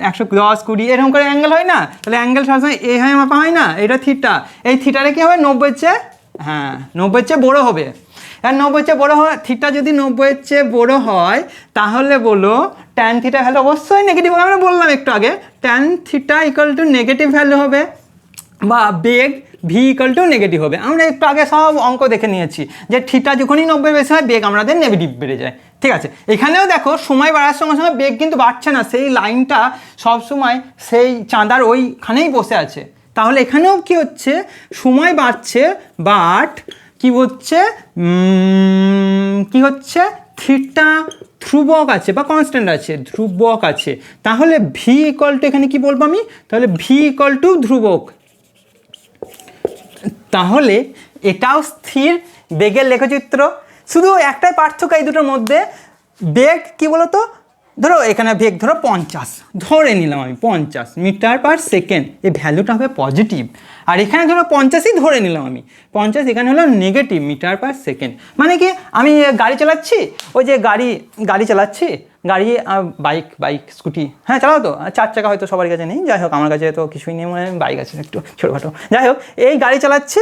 110, 20 এরকম করে অ্যাঙ্গেল হয় না? তাহলে অ্যাঙ্গেল সবসময় এইভাবে মাপা হয় না, এটা থিটা, এই থিটারে কী হবে, 90-এর চেয়ে, হ্যাঁ 90-এর চেয়ে বড়ো হবে। আর 90-এর চেয়ে বড়ো হয়, থিটা যদি 90-এর চেয়ে বড়ো হয়, তাহলে বলো ট্যান থিটা ভ্যালু অবশ্যই নেগেটিভ হবে, আমরা বললাম একটু আগে, tan theta equal two negative value হবে, বা বেগ ভি ইকুয়াল টু নেগেটিভ হবে। আমরা একটু আগে সব অঙ্ক দেখে নিয়েছি যে থিটা যখনই 90 বেশি হয়, বেগ আমাদের নেগেটিভ বেড়ে যায়, ঠিক আছে? এখানেও দেখো সময় বাড়ার সঙ্গে সঙ্গে বেগ কিন্তু বাড়ছে না, সেই লাইনটা সবসময় সেই চাঁদার ওইখানেই বসে আছে। তাহলে এখানেও কি হচ্ছে, সময় বাড়ছে, বাট কি হচ্ছে, থিটা ধ্রুবক আছে বা কনস্ট্যান্ট আছে, ধ্রুবক আছে। তাহলে ভি ইকুয়াল টু, এখানে কি বলবো আমি, তাহলে ভি ইকুয়াল টু ধ্রুবক। তাহলে এটাও স্থির বেগের লেখচিত্র, শুধু একটাই পার্থক্য এই দুটোর মধ্যে, বেগ কি বলতো, ধরো এখানে বেগ ধরো 50, ধরে নিলাম আমি 50 মিটার পার সেকেন্ড, এই ভ্যালুটা হবে পজিটিভ, আর এখানে ধরো 50ই ধরে নিলাম আমি 50, এখানে হলো নেগেটিভ মিটার পার সেকেন্ড। মানে কি, আমি গাড়ি চালাচ্ছি, ওই যে গাড়ি চালাচ্ছি, বাইক স্কুটি, হ্যাঁ চালাও তো, 4 চাকা হয়তো সবার কাছে নেই, যাই হোক আমার কাছে তো কিছুই নেই, মানে বাইক আছে একটু ছোটোখাটো, যাই হোক এই গাড়ি চালাচ্ছি,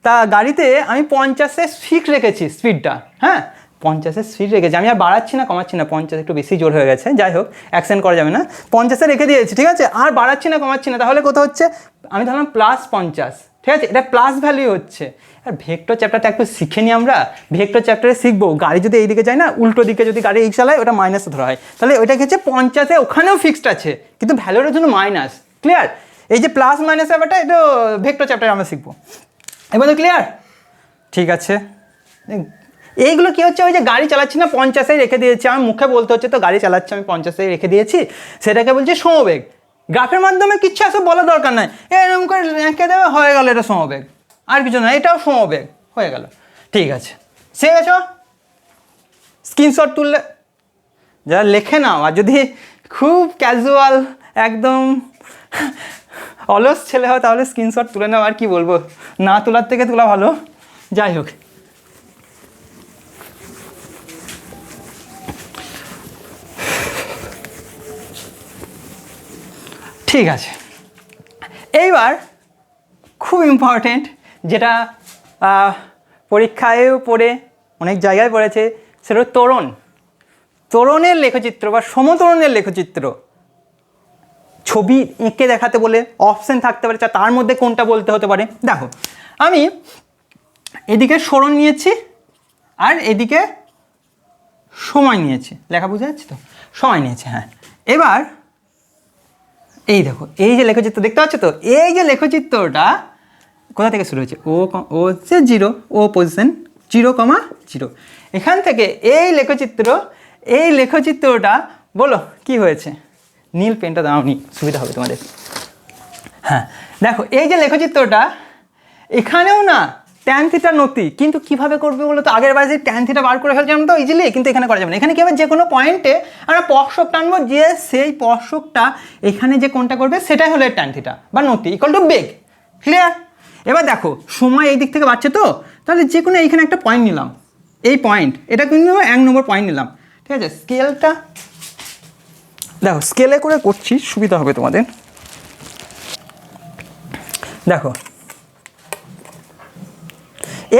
তা গাড়িতে আমি 50-এ ফিক্স রেখেছি স্পিডটা, হ্যাঁ 50-এ স্পিড রেখেছি, আমি আর বাড়াচ্ছি না কমাচ্ছি না, 50 একটু বেশি জোর হয়ে গেছে, যাই হোক অ্যাকসেন্ট করা যাবে না, 50-এ রেখে দিয়েছি, ঠিক আছে? আর বাড়াচ্ছি না কমাচ্ছি না, তাহলে কোথাও হচ্ছে, আমি ধরলাম +50, ঠিক আছে? এটা প্লাস ভ্যালু হচ্ছে। আর ভেক্টর চ্যাপ্টারটা একটু শিখে নিই আমরা, ভেক্টর চ্যাপ্টারে শিখবো, গাড়ি যদি এইদিকে যায় না, উল্টো দিকে যদি গাড়ি এই চালায়, ওটা মাইনাসে ধরা হয়, তাহলে ওইটা হচ্ছে 50-এ ওখানেও ফিক্সড আছে, কিন্তু ভ্যালুটার জন্য মাইনাস, ক্লিয়ার? এই যে প্লাস মাইনাস ব্যাপারটা, এটা ভেক্টর চ্যাপ্টারে আমরা শিখবো, এবার তো ক্লিয়ার? ঠিক আছে, এইগুলো কি হচ্ছে, ওই যে গাড়ি চালাচ্ছি না 50-এ রেখে দিয়েছি, আমার মুখে বলতে হচ্ছে তো গাড়ি চালাচ্ছি আমি 50-এ রেখে দিয়েছি, সেটাকে বলছি সমবেগ। গ্রাফের মাধ্যমে কিচ্ছু আসলে বলার দরকার নাই, এরকম করে রেখে দেবে, হয়ে গেল এটা সমবেগ, আর কিছু না, এটাও সমবেগ হয়ে গেল। ঠিক আছে, সে গেছো, স্ক্রিনশট তুললে যারা লেখে নাও, আর যদি খুব ক্যাজুয়াল একদম অলস ছেলে হয় তাহলে স্ক্রিনশট তুলে নাও, আর কি বলবো, না তোলার থেকে তোলা ভালো। যাই হোক, ঠিক আছে, এইবার খুব ইম্পর্টেন্ট, যেটা পরীক্ষায়ও পড়ে অনেক জায়গায় পড়েছে, সেটা ত্বরণ। ত্বরণের লেখচিত্র বা সমত্বরণের লেখচিত্র, ছবি এঁকে দেখাতে বলে অপশান থাকতে পারে, তার মধ্যে কোনটা বলতে হতে পারে। দেখো, আমি এদিকে সরণ নিয়েছি আর এদিকে সময় নিয়েছি, লেখা বুঝে যাচ্ছে তো, সময় নিয়েছি, হ্যাঁ। এবার এই দেখো, এই যে লেখচিত্র দেখতে পাচ্ছ তো, এই যে লেখচিত্রটা কোথা থেকে শুরু হয়েছে, ও হচ্ছে 0, ও পজিশন 0,0, এখান থেকে এই লেখচিত্রটা বলো কি হয়েছে। নীল পেনটা দাও নি, সুবিধা হবে তোমাদের। হ্যাঁ দেখো, এই যে লেখচিত্রটা, এখানেও না ট্যান থিটা নতি, কিন্তু কিভাবে করবে বলো তো, আগের বার যে ট্যান থিটা বার করে ফেলছিলাম তো ইজিলি, কিন্তু এখানে করা যাবে না। এখানে কি হবে, যে কোনো পয়েন্টে আমরা স্পর্শক টানবো, যে সেই স্পর্শকটা এখানে যে কোনটা করবে সেটাই হলো ট্যান থিটা বা নতি ইকুয়াল টু বেগ। ক্লিয়ার? এবার দেখো, সময় এই দিক থেকে বাড়ছে তো, তাহলে যে কোনো এইখানে একটা পয়েন্ট নিলাম, এই পয়েন্ট, এটা কিন্তু 1 নম্বর পয়েন্ট নিলাম, ঠিক আছে। স্কেলটা দেখো, স্কেলে করে করছি, সুবিধা হবে তোমাদের। দেখো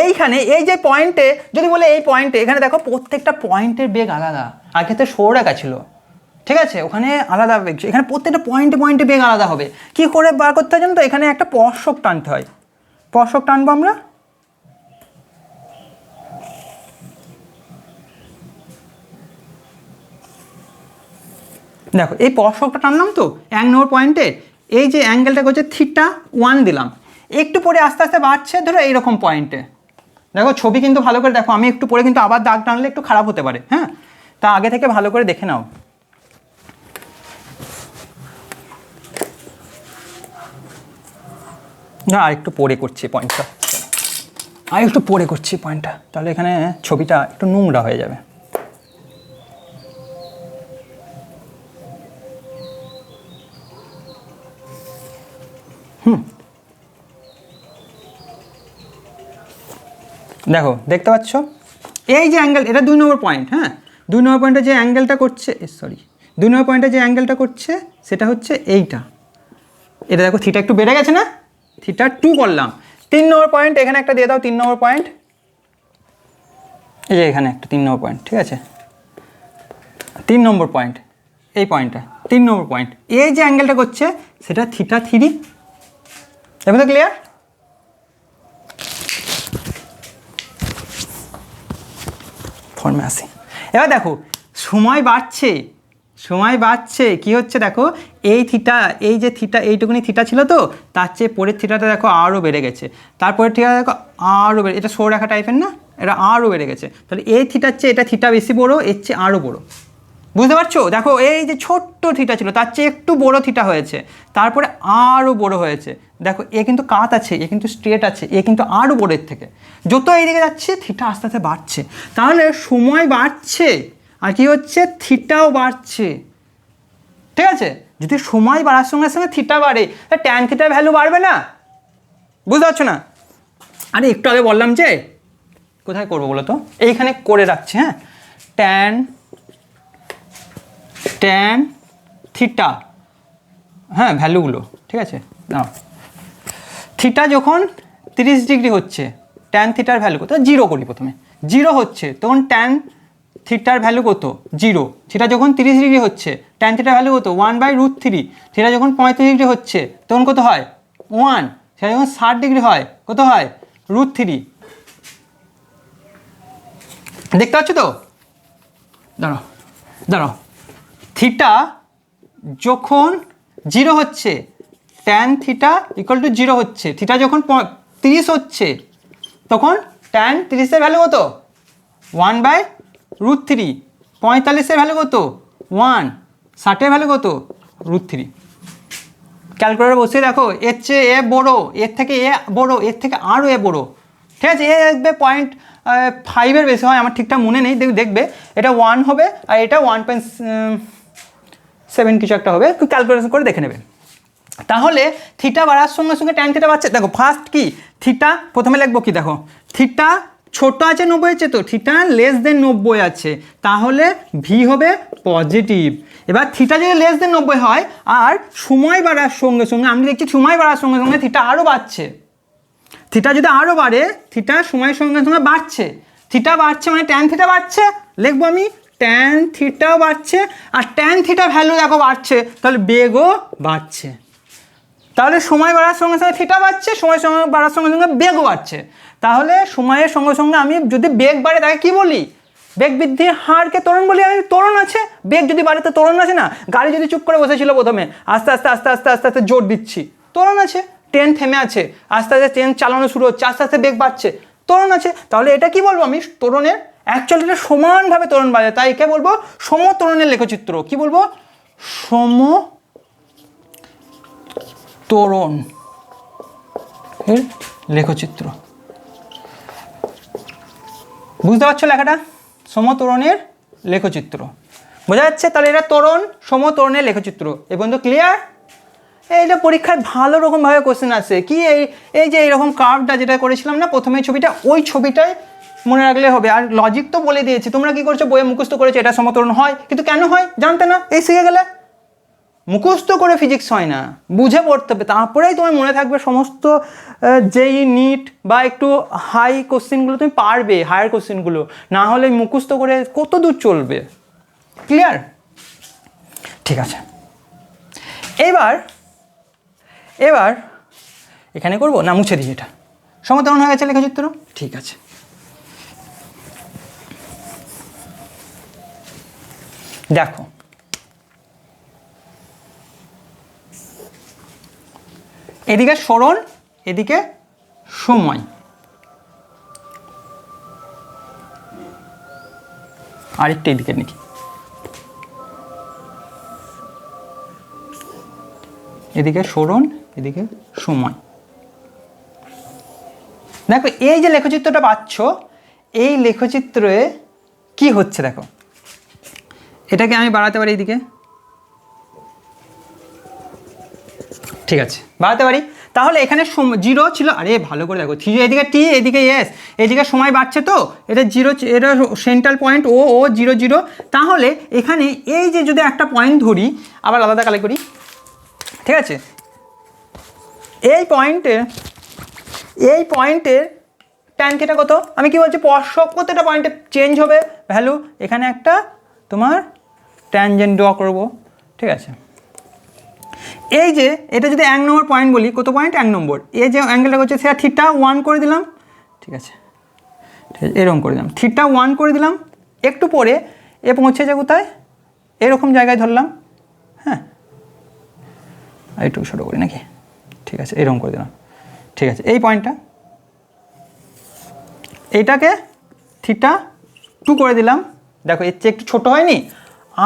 এইখানে এই যে পয়েন্টে, যদি বলে এই পয়েন্টে, এখানে দেখো প্রত্যেকটা পয়েন্টের বেগ আলাদা, আগে তো সৌরেখা ছিল, ঠিক আছে, ওখানে আলাদা বেগ, এখানে প্রত্যেকটা পয়েন্টে বেগ আলাদা হবে। কি করে বার করতে হয় জানো তো, এখানে একটা স্পর্শক টানতে হয়, স্পর্শক টানবো আমরা, দেখো এই স্পর্শকটা টানলাম তো 1 নম্বর পয়েন্টে, এই যে অ্যাঙ্গেলটা হচ্ছে θ1 দিলাম, একটু পরে আস্তে আস্তে বাড়ছে, ধরো এইরকম পয়েন্টে। দেখো ছবি কিন্তু ভালো করে দেখো, আমি একটু পরে কিন্তু আবার দাগ টানলে একটু খারাপ হতে পারে, হ্যাঁ, তা আগে থেকে ভালো করে দেখে নাও। না আর একটু পরে করছি পয়েন্টটা, তাহলে এখানে ছবিটা একটু নোংরা হয়ে যাবে। দেখো দেখতে পাচ্ছ, এই যে অ্যাঙ্গেল, এটা 2 নম্বর পয়েন্ট, হ্যাঁ, 2 নম্বর পয়েন্টে যে অ্যাঙ্গেলটা করছে, 2 নম্বর পয়েন্টে যে অ্যাঙ্গেলটা করছে সেটা হচ্ছে এইটা, এটা দেখো থিটা একটু বেড়ে গেছে না, θ2 করলাম। 3 নম্বর পয়েন্ট এখানে একটা দিয়ে দাও, 3 নম্বর পয়েন্ট, এই যে এখানে একটা 3 নম্বর পয়েন্ট, ঠিক আছে, 3 নম্বর পয়েন্ট, এই পয়েন্টটা 3 নম্বর পয়েন্ট, এই যে অ্যাঙ্গেলটা করছে সেটা θ3, দেখো তো ক্লিয়ার? ফর্মে আসি। এবার দেখো সময় বাড়ছে, কি হচ্ছে দেখো, এই থিটা, এই যে থিটা, এইটুকুনি থিটা ছিল তো, তার চেয়ে পরের থিটাটা দেখো আরও বেড়ে গেছে, তারপরে থিটা দেখো আরও বেড়ে, এটা সৌরেখা টাইপের না, এটা আরও বেড়ে গেছে, তাহলে এই থিটার চেয়ে এটা থিটা বেশি বড়ো, এর চেয়ে আরও বড়ো, বুঝতে পারছো? দেখো এই যে ছোট্ট থিটা ছিল তার চেয়ে একটু বড়ো থিটা হয়েছে, তারপরে আরও বড়ো হয়েছে, দেখো এ কিন্তু কাত আছে, এ কিন্তু স্ট্রেট আছে, এ কিন্তু আরও বড়োর থেকে, যত এইদিকে যাচ্ছে থিটা আস্তে আস্তে বাড়ছে, তাহলে সময় বাড়ছে আর কি হচ্ছে, থিটাও বাড়ছে, ঠিক আছে। যদি সময় বাড়ার সঙ্গে সঙ্গে থিটা বাড়ে, ট্যান থিটার ভ্যালু বাড়বে না, বুঝতে পারছো না? আরে একটু আগে বললাম যে কোথায় করবো বলো তো, এইখানে করে রাখছি, হ্যাঁ, ট্যান থিটা, হ্যাঁ ভ্যালুগুলো, ঠিক আছে নাও। থিটা যখন 30 ডিগ্রি হচ্ছে, ট্যান থিটার ভ্যালু কত, 0 করি প্রথমে, 0 হচ্ছে তখন ট্যান থিটার ভ্যালু কত, 0। থিটা যখন 30 ডিগ্রি হচ্ছে, ট্যান থিটার ভ্যালু কত, 1/√3। থিটা যখন 35 ডিগ্রি হচ্ছে তখন কত হয়, 1। থিটা যখন 60 ডিগ্রি হয় কত হয়, √3। দেখতে পাচ্ছ তো? দাঁড়াও, থিটা যখন 0 হচ্ছে, ট্যান থিটা ইকুয়াল টু 0 হচ্ছে, থিটা যখন 30 হচ্ছে তখন ট্যান 30-এর ভ্যালু কত, 1/√3, 45-এর ভ্যালু কত 1, 60-এর ভ্যালু কত √3। ক্যালকুলেটর বসিয়ে দেখো, এর চেয়ে এ বড়, এর থেকে এ বড়, এর থেকে আরও এ বড়, ঠিক আছে। এ দেখবে 0.5-এর বেশি হয়, আমার ঠিকঠাক মনে নেই, দেখবে এটা 1 হবে আর এটা 1.7 কিছু একটা হবে, একটু ক্যালকুলেশন করে দেখে নেবে। তাহলে থিটা বাড়ার সঙ্গে সঙ্গে ট্যান থিটা বাড়ছে। দেখো ফার্স্ট কি থিটা, প্রথমে লিখবো কি, দেখো থিটা ছোট আছে 90 আছে, তো থিটা <90 আছে, তাহলে ভি হবে পজিটিভ। এবার থিটা যদি <90 হয় আর সময় বাড়ার সঙ্গে সঙ্গে আমরা দেখছি সময় বাড়ার সঙ্গে সঙ্গে থিটা আরও বাড়ছে। থিটা যদি আরও বাড়ে, থিটা সময়ের সঙ্গে সঙ্গে বাড়ছে, থিটা বাড়ছে মানে ট্যান থিটা বাড়ছে, লিখবো আমি ট্যান থিটাও বাড়ছে, আর ট্যান থিটা ভ্যালু দেখো বাড়ছে, তাহলে বেগও বাড়ছে। তাহলে সময় বাড়ার সঙ্গে সঙ্গে থিটা বাড়ছে, সময়ের সঙ্গে বাড়ার সঙ্গে সঙ্গে বেগও বাড়ছে। তাহলে সময়ের সঙ্গে সঙ্গে আমি যদি বেগ বাড়ে তাকে কি বলি, বেগ বৃদ্ধির হারকে ত্বরণ বলি। আমি ত্বরণ আছে, বেগ যদি বাড়ে তো ত্বরণ আছে না। গাড়ি যদি চুপ করে বসেছিল প্রথমে, আস্তে আস্তে আস্তে আস্তে আস্তে আস্তে জোর দিচ্ছি, ত্বরণ আছে। ট্রেন থেমে আছে, আস্তে আস্তে ট্রেন চালানো শুরু হচ্ছে, আস্তে আস্তে বেগ বাড়ছে, ত্বরণ আছে। তাহলে এটা কি বলবো আমি, ত্বরণের অ্যাকচুয়ালি এটা সমানভাবে ত্বরণ বাড়ে, তাই একে বলবো সমত্বরণের লেখচিত্র। কি বলবো, সমত্বরণ এর লেখচিত্র। বুঝতে পারছো লেখাটা, সমত্বরণের লেখচিত্র, বোঝা যাচ্ছে? তাহলে এটা ত্বরণ, সমত্বরণের লেখচিত্র। এই পর্যন্ত ক্লিয়ার? এইটা পরীক্ষায় ভালো রকমভাবে কোশ্চেন আসে কি, এই যে এইরকম কার্ভটা যেটা করেছিলাম না প্রথমে ছবিটা, ওই ছবিটাই মনে রাখলে হবে। আর লজিক তো বলে দিয়েছি, তোমরা কি করছো, বইয়ে মুখস্থ করেছো এটা সমত্বরণ হয়, কিন্তু কেন হয় জানতে না, এই শিখে গেলে। মুখস্থ করে ফিজিক্স হয় না, বুঝে পড়তে হবে, তারপরেই তোমার মনে থাকবে সমস্ত যেই নিট বা একটু হাই কোশ্চেনগুলো তুমি পারবে, হায়ার কোশ্চেনগুলো। না হলে মুখস্থ করে কত দূর চলবে। ক্লিয়ার? ঠিক আছে, এবার এখানে করবো না, মুছে দিই, এটা সমত্বরণ হয়ে গেছে লেখচিত্র। ঠিক আছে, দেখো এদিকে সরণ, এদিকে সময়। আরেকটা এদিকে নাকি, এদিকে সরণ, এদিকে সময়। দেখো এই যে লেখচিত্রটা পাচ্ছ, এই লেখচিত্রে কি হচ্ছে দেখো, এটাকে আমি বাড়াতে পারি এইদিকে, ঠিক আছে বাড়াতে পারি। তাহলে এখানে 0 ছিল, আরে ভালো করে দেখো, এদিকে টি, এদিকে এস, এদিকে সময় বাড়ছে, তো এটা 0, এটা সেন্ট্রাল পয়েন্ট ও 0 0। তাহলে এখানে এই যে যদি একটা পয়েন্ট ধরি, আবার আলাদা কালেক্ট করি, ঠিক আছে, এই পয়েন্টের ট্যান থিটা কত, আমি কি বলছি, স্পর্শক প্রত্যেকটা পয়েন্টে চেঞ্জ হবে ভ্যালু। এখানে একটা তোমার ট্যানজেন্ট ড্র করবো, ঠিক আছে। এই যে এটা যদি 1 নম্বর পয়েন্ট বলি, কত পয়েন্ট 1 নম্বর, এই যে অ্যাঙ্গেলটা হচ্ছে সেটা থিটা 1 করে দিলাম, ঠিক আছে, এরকম করে দিলাম, থিটা 1 করে দিলাম। একটু পরে এ পৌঁছে যায় কোথায়, এরকম জায়গায় ধরলাম, হ্যাঁ একটু ছোটো করি নাকি, ঠিক আছে এরকম করে দিলাম, ঠিক আছে। এই পয়েন্টটা, এইটাকে থিটা 2 করে দিলাম। দেখো এর চেয়ে একটু ছোটো হয়নি,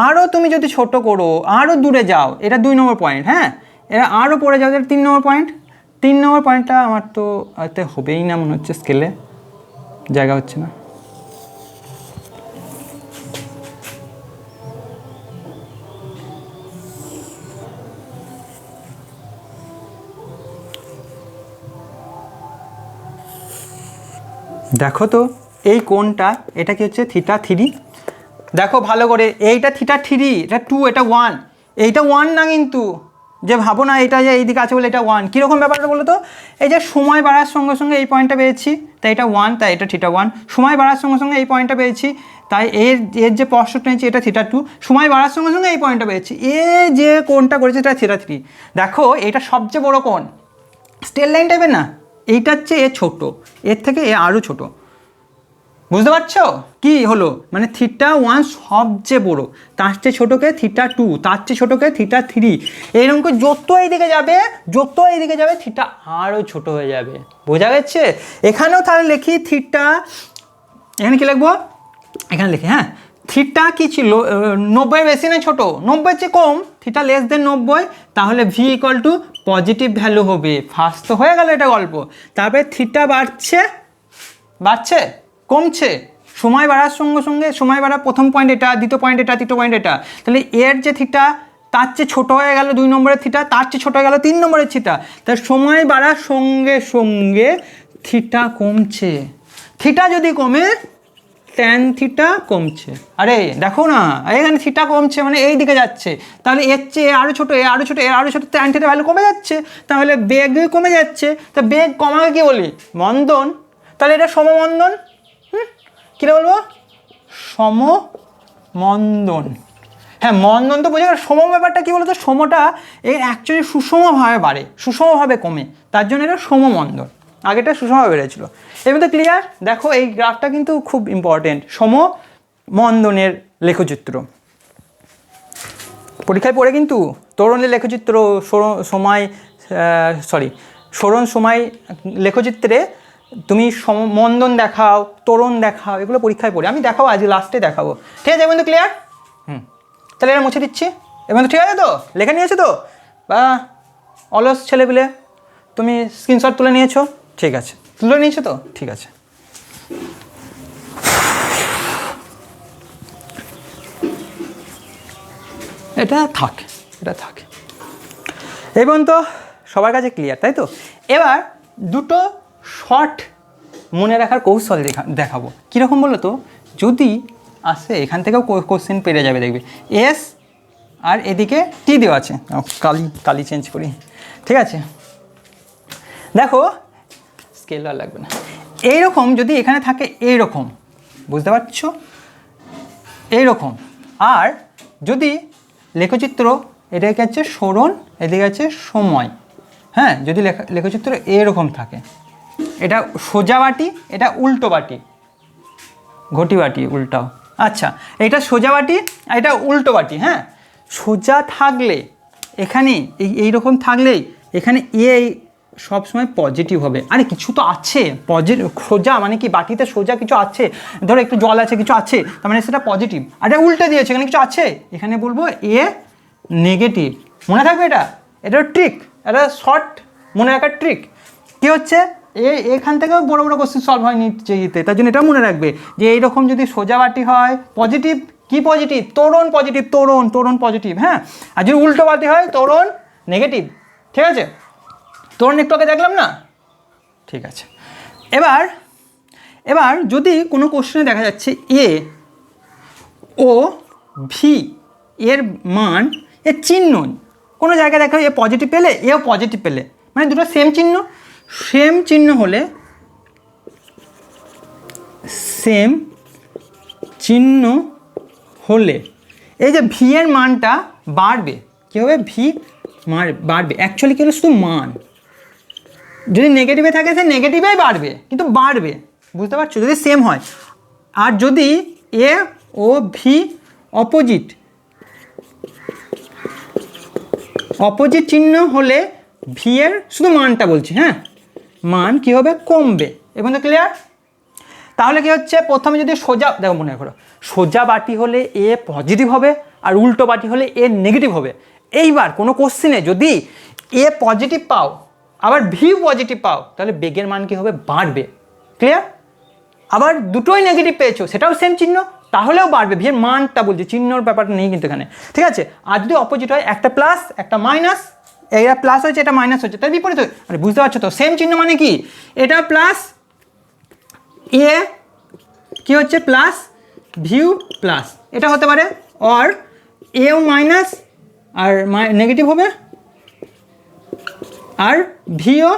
আরও তুমি যদি ছোট করো, আরও দূরে যাও, এটা 2 নম্বর পয়েন্ট, হ্যাঁ এটা আরও পড়ে যাও, এটা 3 নম্বর পয়েন্ট। 3 নম্বর পয়েন্টটা আমার তো এতে হবেই না মনে হচ্ছে, স্কেলে জায়গা হচ্ছে না। দেখো তো এই কোণটা, এটা কি হচ্ছে থিটা 3, দেখো ভালো করে, এইটা থিটা 3, এটা 2, এটা 1, এইটা 1 না কিন্তু, যে ভাবো না এটা যে এইদিকে আছে বলে এটা 1, কীরকম ব্যাপারটা বলো তো, এই যে সময় বাড়ার সঙ্গে সঙ্গে এই পয়েন্টটা পেয়েছি, তাই এটা 1, তাই এটা থিটা 1, সময় বাড়ার সঙ্গে সঙ্গে এই পয়েন্টটা পেয়েছি, তাই এর যে স্পর্শকটা নিয়েছি এটা থিটা 2, সময় বাড়ার সঙ্গে সঙ্গে এই পয়েন্টটা পেয়েছি, এ যে কোণটা করেছে এটা থিটা 3। দেখো এটা সবচেয়ে বড় কোণ, স্ট্রেট লাইন টাইপের না, এইটা হচ্ছে এ ছোট, এর থেকে এ আরও ছোট, বুঝতে পারছো কি হলো, মানে থিটা 1 সবচেয়ে বড়, তার চেয়ে ছোটোকে থিটা 2, তার চেয়ে ছোটোকে থিটা 3, এইরকম করে যত এইদিকে যাবে থিটা আরও ছোট হয়ে যাবে, বোঝা গেছে? এখানেও তাহলে লিখি থিটা, এখানে কি লিখবো, এখানে লিখে, হ্যাঁ থিটা কি ছিল, 90 বেশি না ছোটো, 90 চেয়ে কম, থিটা লেস দেন 90, তাহলে V equal to positive value হবে। ফার্স্ট তো হয়ে গেল এটা গল্প। তারপরে থিটা বাড়ছে বাড়ছে কমছে, সময় বাড়ার সঙ্গে সঙ্গে, সময় বাড়ার প্রথম পয়েন্ট এটা, দ্বিতীয় পয়েন্ট এটা, তৃতীয় পয়েন্ট এটা, তাহলে এর যে থিটা তার চেয়ে ছোটো হয়ে গেল 2 নম্বরের থিটা, তার চেয়ে ছোটো হয়ে গেল 3 নম্বরের থিটা, তাই সময় বাড়ার সঙ্গে সঙ্গে থিটা কমছে। থিটা যদি কমে ট্যান থিটা কমছে, আরে দেখো না এখানে থিটা কমছে মানে এই দিকে যাচ্ছে, তাহলে এর চেয়ে আরও ছোটো, এ আরও ছোটো, এ আরও ছোটো, ট্যান থিটা ভ্যালু কমে যাচ্ছে, তাহলে বেগ কমে যাচ্ছে। তা বেগ কমাকে কী বলি? মন্দন। তাহলে এটা সমমন্দন। কী বলবো? সমমন্দন। হ্যাঁ মন্দন তো বোঝা গেল। সম ব্যাপারটা কী বলতো, সমটা এর অ্যাকচুয়ালি সুষমভাবে বাড়ে, সুষমভাবে কমে, তার জন্য এটা সমমন্দন। আগেটা সুষমভাবে বেড়েছিল। এবার তো ক্লিয়ার? দেখো এই গ্রাফটা কিন্তু খুব ইম্পর্টেন্ট, সমমন্দনের লেখচিত্র। পরীক্ষায় পড়ে কিন্তু ত্বরণের লেখচিত্র, সরণ সময় লেখচিত্রে তুমি মন্দন দেখাও, ত্বরণ দেখাও, এগুলো পরীক্ষায় পড়ে। আমি দেখাবো আজকে লাস্টে দেখাবো, ঠিক আছে? এবার তো ক্লিয়ার? তাহলে এটা মুছে দিচ্ছি। এবার তো ঠিক আছে তো? লেখা নিয়েছো তো? বা অলস ছেলেপিলে তুমি স্ক্রিনশট তুলে নিয়েছো? ঠিক আছে, তুলে নিয়েছো তো? ঠিক আছে। এটা থাক, এটা থাক। এবং তো সবার কাছে ক্লিয়ার, তাই তো? এবার দুটো শর্ট মনে রাখার কৌশল দেখাবো। কীরকম বলো তো? যদি আসে এখান থেকেও কোশ্চেন পেরে যাবে, দেখবে এস আর এদিকে টি দেওয়া আছে, কালি চেঞ্জ করি, ঠিক আছে? দেখো স্কেল আর লাগবে না। এইরকম যদি এখানে থাকে এইরকম, বুঝতে পারছো? এইরকম। আর যদি লেখচিত্র এটাকে আছে সরণ, এদিকে আছে সময়, হ্যাঁ, যদি লেখচিত্র এরকম থাকে, এটা সোজা বাটি, এটা উল্টো বাটি, ঘটি বাটি উল্টাও। আচ্ছা, এটা সোজা বাটি আর এটা উল্টো বাটি। হ্যাঁ, সোজা থাকলে এখানে এইরকম থাকলেই এখানে সবসময় পজিটিভ হবে। আরে কিছু তো আছে পজিটিভ, সোজা মানে কি, বাটিতে সোজা কিছু আছে, ধরো একটু জল আছে, কিছু আছে, তার মানে সেটা পজিটিভ। আর এটা উল্টে দিয়েছে, এখানে কিছু আছে, এখানে বলবো এ নেগেটিভ। মনে থাকবে এটা, এটা ট্রিক, এটা শর্ট মনে রাখার ট্রিক। কী হচ্ছে, এখান থেকেও বড় বড় কোশ্চেন সলভ হয়নি যেতে, তার জন্য এটা মনে রাখবে যে এইরকম যদি সোজা বাটি হয় পজিটিভ, কি পজিটিভ? ত্বরণ পজিটিভ, ত্বরণ পজিটিভ। হ্যাঁ, আর যদি উল্টো বাটি হয় ত্বরণ নেগেটিভ, ঠিক আছে? ত্বরণ একটু আগে দেখলাম না, ঠিক আছে? এবার যদি কোনো কোশ্চেনে দেখা যাচ্ছে এ ও ভি এর মান, এর চিহ্ন কোনো জায়গায় দেখা এ পজিটিভ পেলে, এও পজিটিভ পেলে, মানে দুটো সেম চিহ্ন হলে, এই যে ভি এর মানটা বাড়বে। কী হবে? ভি বাড়বে। অ্যাকচুয়ালি কী হলো, শুধু মান। যদি নেগেটিভে থাকে সে নেগেটিভেই বাড়বে, কিন্তু বাড়বে, বুঝতে পারছো? যদি সেম হয়। আর যদি এ ও ভি অপোজিট চিহ্ন হলে ভি এর শুধু মানটা বলছি, হ্যাঁ, মান কী হবে? কমবে। এবং তো ক্লিয়ার? তাহলে কি হচ্ছে, প্রথমে যদি সোজা, দেখো মনে করো সোজা বাটি হলে এ পজিটিভ হবে আর উল্টো বাটি হলে এ নেগেটিভ হবে। এইবার কোনো কোশ্চেনে যদি এ পজিটিভ পাও আবার ভি পজিটিভ পাও, তাহলে বেগের মান কী হবে? বাড়বে। ক্লিয়ার? আবার দুটোই নেগেটিভ পেয়েছো, সেটাও সেম চিহ্ন, তাহলেও বাড়বে। ভি এর মানটা বলছি, চিহ্নর ব্যাপারটা নেই কিন্তু এখানে, ঠিক আছে? আর যদি অপোজিট হয়, একটা প্লাস একটা মাইনাস, এটা প্লাস হচ্ছে এটা মাইনাস হচ্ছে, তার বিপরীত। আরে বুঝতে পারছো তো? সেম চিহ্ন মানে কি, এটা প্লাস এ কি হচ্ছে প্লাস, ভিউ প্লাস, এটা হতে পারে। আর এও মাইনাস আর নেগেটিভ হবে, আর ভিও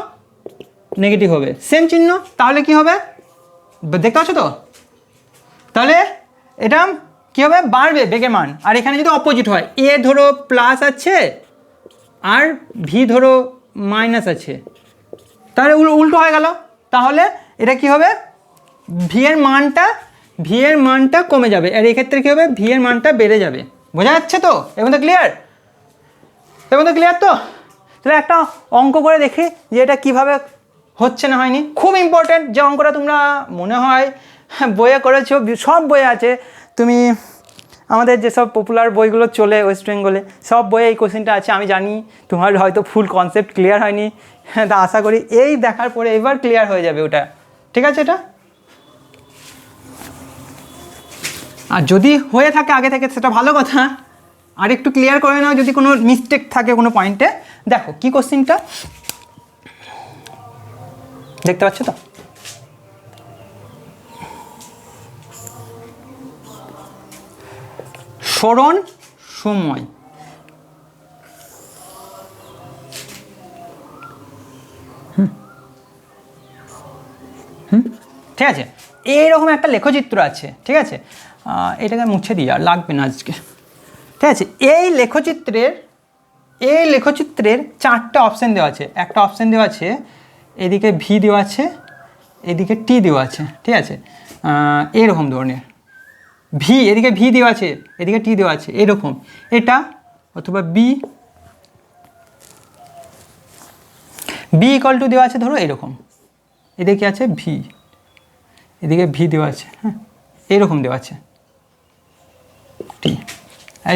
নেগেটিভ হবে, সেম চিহ্ন, তাহলে কি হবে? দেখতে পাচ্ছ তো? তাহলে এটা কী হবে? বাড়বে বেগের মান। আর এখানে যদি অপোজিট হয়, এ ধরো প্লাস আছে আর ভি ধরো মাইনাস আছে, তাহলে উল্টো হয়ে গেল। তাহলে এটা কি হবে? ভি এর মানটা কমে যাবে, আর এক্ষেত্রে কী হবে? ভি এর মানটা বেড়ে যাবে। বোঝা যাচ্ছে তো? এবং তো ক্লিয়ার? তো তাহলে একটা অঙ্ক করে দেখি যে এটা কীভাবে হচ্ছে না হয়নি। খুব ইম্পর্টেন্ট যে অঙ্কটা, তোমরা মনে হয় বইয়ে করেছো, সব বইয়ে আছে। তুমি আমাদের যেসব পপুলার বইগুলো চলে ওয়েস্ট বেঙ্গলে, সব বইয়ে এই কোশ্চেনটা আছে। আমি জানি তোমার হয়তো ফুল কনসেপ্ট ক্লিয়ার হয়নি, তা আশা করি এই দেখার পরে এবার ক্লিয়ার হয়ে যাবে ওটা, ঠিক আছে? এটা আর যদি হয়ে থাকে আগে থেকে সেটা ভালো কথা, আর একটু ক্লিয়ার করে নাও যদি কোনো মিস্টেক থাকে কোনো পয়েন্টে। দেখো কি কোশ্চেনটা দেখতে পাচ্ছ তো, সরণ সময়। ঠিক আছে, এইরকম একটা লেখচিত্র আছে, ঠিক আছে? এটাকে মুছে দিই, আর লাগবে না আজকে, ঠিক আছে? এই লেখচিত্রের চারটা অপশান দেওয়া আছে। একটা অপশান দেওয়া আছে এদিকে ভি দেওয়া আছে, এদিকে টি দেওয়া আছে, ঠিক আছে? এরকম ধরনের ভি, এদিকে ভি দেওয়া আছে, এদিকে টি দেওয়া আছে, এরকম এটা, অথবা বি ইকুয়াল টু দেওয়া আছে ধরো এরকম, এদিকে আছে ভি, এদিকে ভি দেওয়া আছে, হ্যাঁ এরকম দেওয়া আছে টি, আর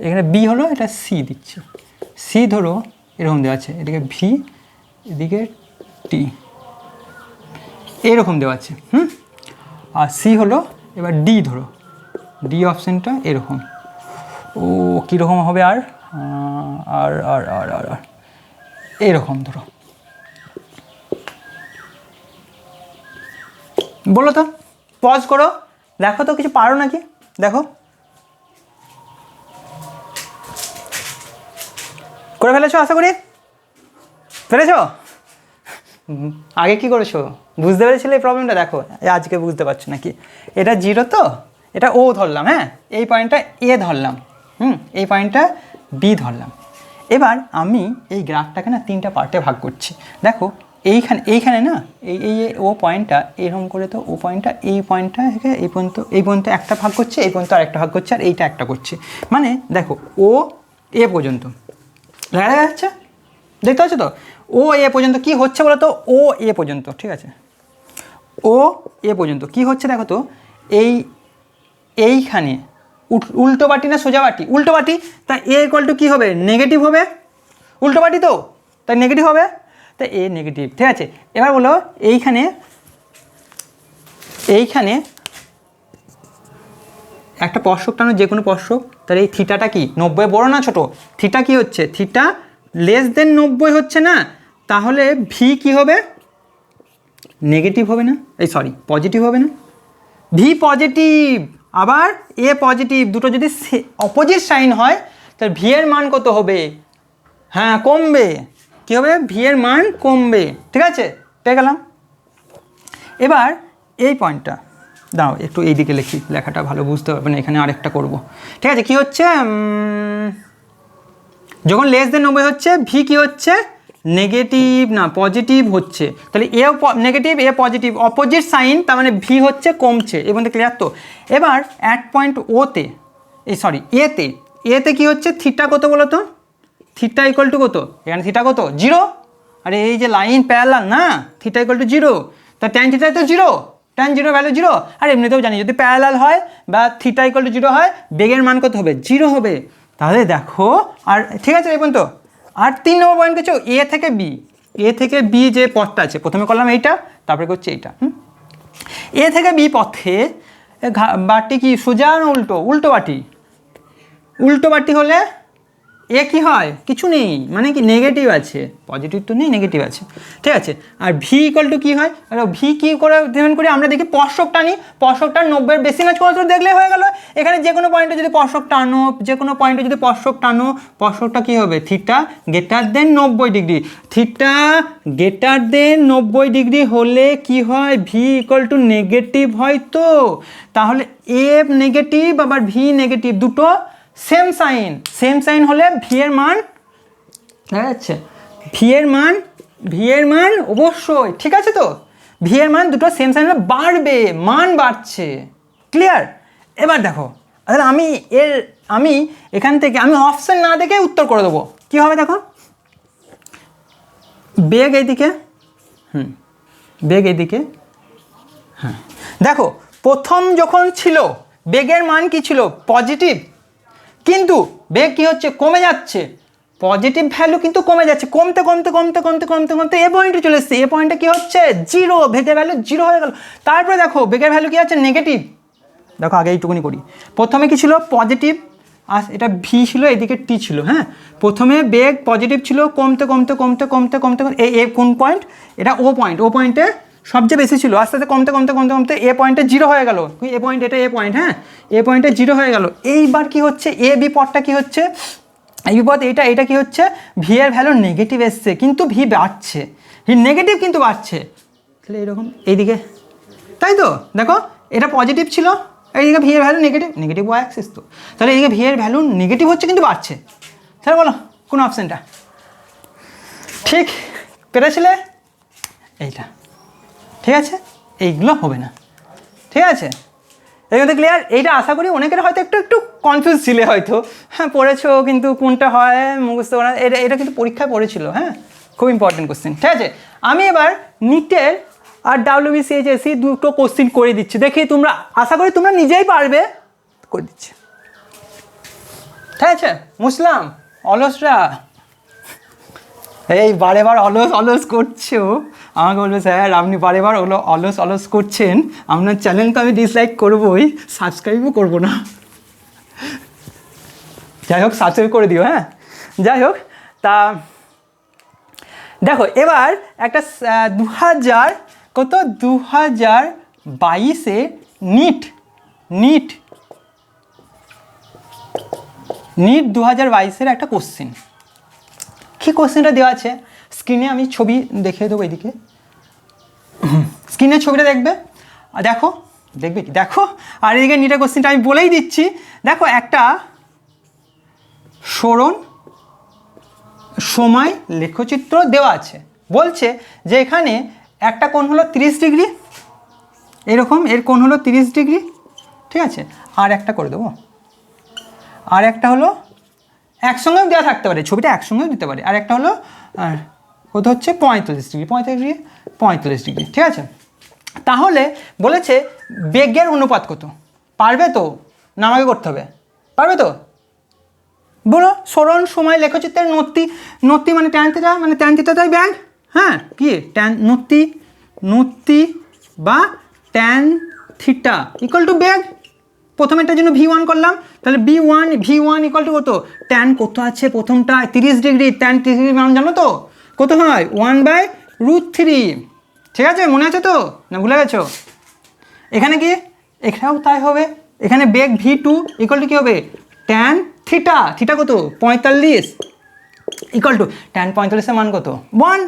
এখানে বি হলো, এটা সি দিচ্ছি, সি ধরো এরকম দেওয়া আছে, এদিকে ভি, এদিকে টি, এরকম দেওয়া আছে। আর সি হলো, এবার ডি ধরো, ডি অপশানটা এরকম, ও কীরকম হবে, আর আর আর আর আর আর এরকম ধরো, বলো তো, পজ করো, দেখো তো কিছু পারো নাকি, দেখো করে ফেলেছো, আশা করি ফেলেছো। আগে কি করেছো, বুঝতে পেরেছিলে এই প্রবলেমটা? দেখো আজকে বুঝতে পারছো নাকি? এটা জিরো, তো এটা ও ধরলাম, হ্যাঁ এই পয়েন্টটা এ ধরলাম, এই পয়েন্টটা বি ধরলাম। এবার আমি এই গ্রাফটাকে না তিনটা পার্টে ভাগ করছি। দেখো এইখানে না এই ও পয়েন্টটা এরকম করে, তো ও পয়েন্টটা এই পয়েন্টটা থেকে এই পর্যন্ত একটা ভাগ করছে, এই পর্যন্ত আর একটা ভাগ করছে, আর এইটা একটা করছে। মানে দেখো ও এ পর্যন্ত দেখা যাচ্ছে, দেখতে পাচ্ছ তো? ও এ পর্যন্ত কি হচ্ছে বলো তো, ও এ পর্যন্ত, ঠিক আছে? ও এ পর্যন্ত কি হচ্ছে দেখো তো, এইখানে উল্টো বাটি না সোজা বাটি? উল্টো বাটি, তা এ ইকুয়াল টু কী হবে, নেগেটিভ হবে, উল্টো বাটি তো, তাই নেগেটিভ হবে, তা এ নেগেটিভ, ঠিক আছে? এবার বলো এইখানে একটা স্পর্শক টানো, যে কোনো স্পর্শক, তাহলে এই থিটাটা কি 90 বড় না ছোট? থিটা কি হচ্ছে, থিটা লেস দেন 90 হচ্ছে না, তাহলে ভি কি হবে, নেগেটিভ হবে না, পজিটিভ হবে না? ভি পজিটিভ, আবার এ পজিটিভ, দুটো যদি অপোজিট সাইন হয় তাহলে ভি এর মান কত হবে, হ্যাঁ কমবে, কী হবে, ভি এর মান কমবে, ঠিক আছে? পেয়ে গেলাম। এবার এই পয়েন্টটা দাঁড়াও একটু এইদিকে লিখি, লেখাটা ভালো বুঝতে পারবে না, এখানে আরেকটা করব, ঠিক আছে? কি হচ্ছে, যখন লেস দেন 90 হচ্ছে, ভি কি হচ্ছে, নেগেটিভ না পজিটিভ হচ্ছে, তাহলে a negative a positive, opposite sign, তার মানে ভি হচ্ছে কমছে, এবং ক্লিয়ার তো? এবার অ্যাট পয়েন্ট ওতে, এতে কি হচ্ছে, থিটা কত বলো তো, থিটা ইকুয়াল টু কত, এখানে থিটা কত, 0, আরে এই যে লাইন প্যারালাল না, থিটা ইকুয়াল টু 0, তা ট্যান থিটা তো 0, ট্যান 0 ভ্যালু 0, আর এমনিতেও জানি যদি প্যারালাল হয় বা থিটা ইকুয়াল টু 0 হয়, বেগের মান কত হবে, 0 হবে। তাহলে দেখো, আর ঠিক আছে এই পর্যন্ত। আর 3 নম্বর পয়েন্ট কিছু, এ থেকে বি যে পথটা আছে, প্রথমে করলাম এইটা, তারপরে করছে এইটা, এ থেকে বি পথে বাটি কি সোজা না উল্টো, উল্টো বাটি হলে এ কি হয়, কিছু নেই, মানে কি নেগেটিভ আছে, পজিটিভ তো নেই, নেগেটিভ আছে, ঠিক আছে? আর ভি ইকুয়াল টু কী হয়, ভি কী করে ডিপেন্ড করি, আমরা দেখি স্পর্শক টানি, স্পর্শকটা 90-এর বেশি না ছোট দেখলে হয়ে গেল। এখানে যে কোনো পয়েন্টে যদি স্পর্শক টানো, স্পর্শকটা কী হবে, theta greater than 90 degree, theta greater than 90 degree হলে কি হয়, ভি ইকুয়াল টু নেগেটিভ হয়, তো তাহলে এ নেগেটিভ আবার ভি নেগেটিভ, দুটো সেম সাইন হলে ভি এর মান দেখা যাচ্ছে, ভি এর মান অবশ্যই ঠিক আছে, তো ভি এর মান দুটো সেম সাইন হলে বাড়বে, মান বাড়ছে, ক্লিয়ার? এবার দেখো, তাহলে আমি এখান থেকে আমি অপশন না দেখে উত্তর করে দেবো, কী হবে দেখো, বেগ এইদিকে, বেগ এইদিকে, হ্যাঁ দেখো প্রথম যখন ছিল বেগের মান কি ছিল পজিটিভ, কিন্তু বেগ কি হচ্ছে কমে যাচ্ছে, পজিটিভ ভ্যালু কিন্তু কমে যাচ্ছে, কমতে কমতে কমতে কমতে কমতে কমতে এ পয়েন্টে চলে এসছে, এ পয়েন্টে কি হচ্ছে জিরো, বেগের ভ্যালু জিরো হয়ে গেল। তারপরে দেখো বেগের ভ্যালু কি আছে নেগেটিভ, দেখো আগে এইটুকুনি করি, প্রথমে কি ছিল পজিটিভ আর এটা ভি ছিল, এদিকে টি ছিল, হ্যাঁ প্রথমে বেগ পজিটিভ ছিল, কমতে কমতে কমতে কমতে কমতে এ কোন পয়েন্ট, এটা ও পয়েন্ট, ও পয়েন্টে সবচেয়ে বেশি ছিল, আস্তে আস্তে কমতে কমতে কমতে কমতে এ পয়েন্টে জিরো হয়ে গেল, এ পয়েন্ট এটা এ পয়েন্ট, হ্যাঁ এ পয়েন্টে জিরো হয়ে গেল। এইবার কি হচ্ছে এ বি পথটা কি হচ্ছে, এই বিপদ এটা কি হচ্ছে ভি এর ভ্যালু নেগেটিভ এসছে, কিন্তু ভি বাড়ছে, ভি নেগেটিভ কিন্তু বাড়ছে, তাহলে এরকম এইদিকে, তাই তো দেখো এটা পজিটিভ ছিল, এইদিকে ভি এর value negative, negative y axis তো, তাহলে এইদিকে ভি এর ভ্যালু নেগেটিভ হচ্ছে কিন্তু বাড়ছে, তাহলে বলো কোন অপশানটা ঠিক, পেরেছিলে এইটা, ঠিক আছে এইগুলো হবে না, ঠিক আছে এই মধ্যে ক্লিয়ার। এইটা আশা করি অনেকের হয়তো একটু একটু কনফিউজ ছিলে হয়তো, হ্যাঁ পড়েছো কিন্তু কোনটা হয় মুখস্থ করা, এটা কিন্তু পরীক্ষায় পড়েছিল, হ্যাঁ খুব ইম্পর্টেন্ট কোশ্চেন, ঠিক আছে। আমি এবার নিটের আর WBCHSC দুটো কোশ্চেন করে দিচ্ছি, দেখি তোমরা আশা করি তোমরা নিজেই পারবে, করে দিচ্ছি, ঠিক আছে। মুসলাম অলসরা এই বারে বার অলস অলস করছো, আমাকে বলবে স্যার আপনি বারে বার অলস অলস করছেন, আপনার চ্যানেল তো আমি ডিসলাইক করবোই, সাবস্ক্রাইবও করবো না, যাই হোক সাবস্ক্রাইব করে দিও, হ্যাঁ যাই হোক। তা দেখো এবার একটা 2022 নিট 2022 একটা কোশ্চেন, কি কোশ্চেনটা দেওয়া আছে স্ক্রিনে, আমি ছবি দেখিয়ে দেবো, এইদিকে স্ক্রিনের ছবিটা দেখবে, আর দেখবে কি দেখো, আর এদিকে নিটের কোশ্চেনটা আমি বলেই দিচ্ছি, দেখো একটা সরণ সময় লেখচিত্র দেওয়া আছে, বলছে যে এখানে একটা কোণ হলো 30 ডিগ্রি, এরকম এর কোণ হলো 30 ডিগ্রি, ঠিক আছে, আর একটা করে দেবো, আর একটা হলো একসঙ্গেও দেওয়া থাকতে পারে, ছবিটা একসঙ্গেও দিতে পারে, আর একটা হলো কত হচ্ছে 45 ডিগ্রি 45 ডিগ্রি, ঠিক আছে। তাহলে বলেছে বেগের অনুপাত কত, পারবে তো না আমাকে করতে হবে, পারবে তো বলো, সরণ সময় লেখচিত্রের নতি মানে ট্যান থিটা, মানে ট্যান থিটাটাই ব্যাগ, হ্যাঁ কি ট্যান নতি বা ট্যান থিটা ইকুয়াল টু ব্যাগ, প্রথমেরটার জন্য V1 করলাম, তাহলে V1 ইকুয়াল টু কত, ট্যান কত আছে প্রথমটা 30 ডিগ্রি, ট্যান 30 ডিগ্রি মান জানো তো কত হয় 1/√3, ঠিক আছে মনে আছে তো না ভুলে গেছো, এখানে কি এখানেও তাই হবে, এখানে বেগ V2 ইকুয়াল টু কী হবে ট্যান থিটা কত 45 ইকুয়াল টু ট্যান 45 মান কত 1,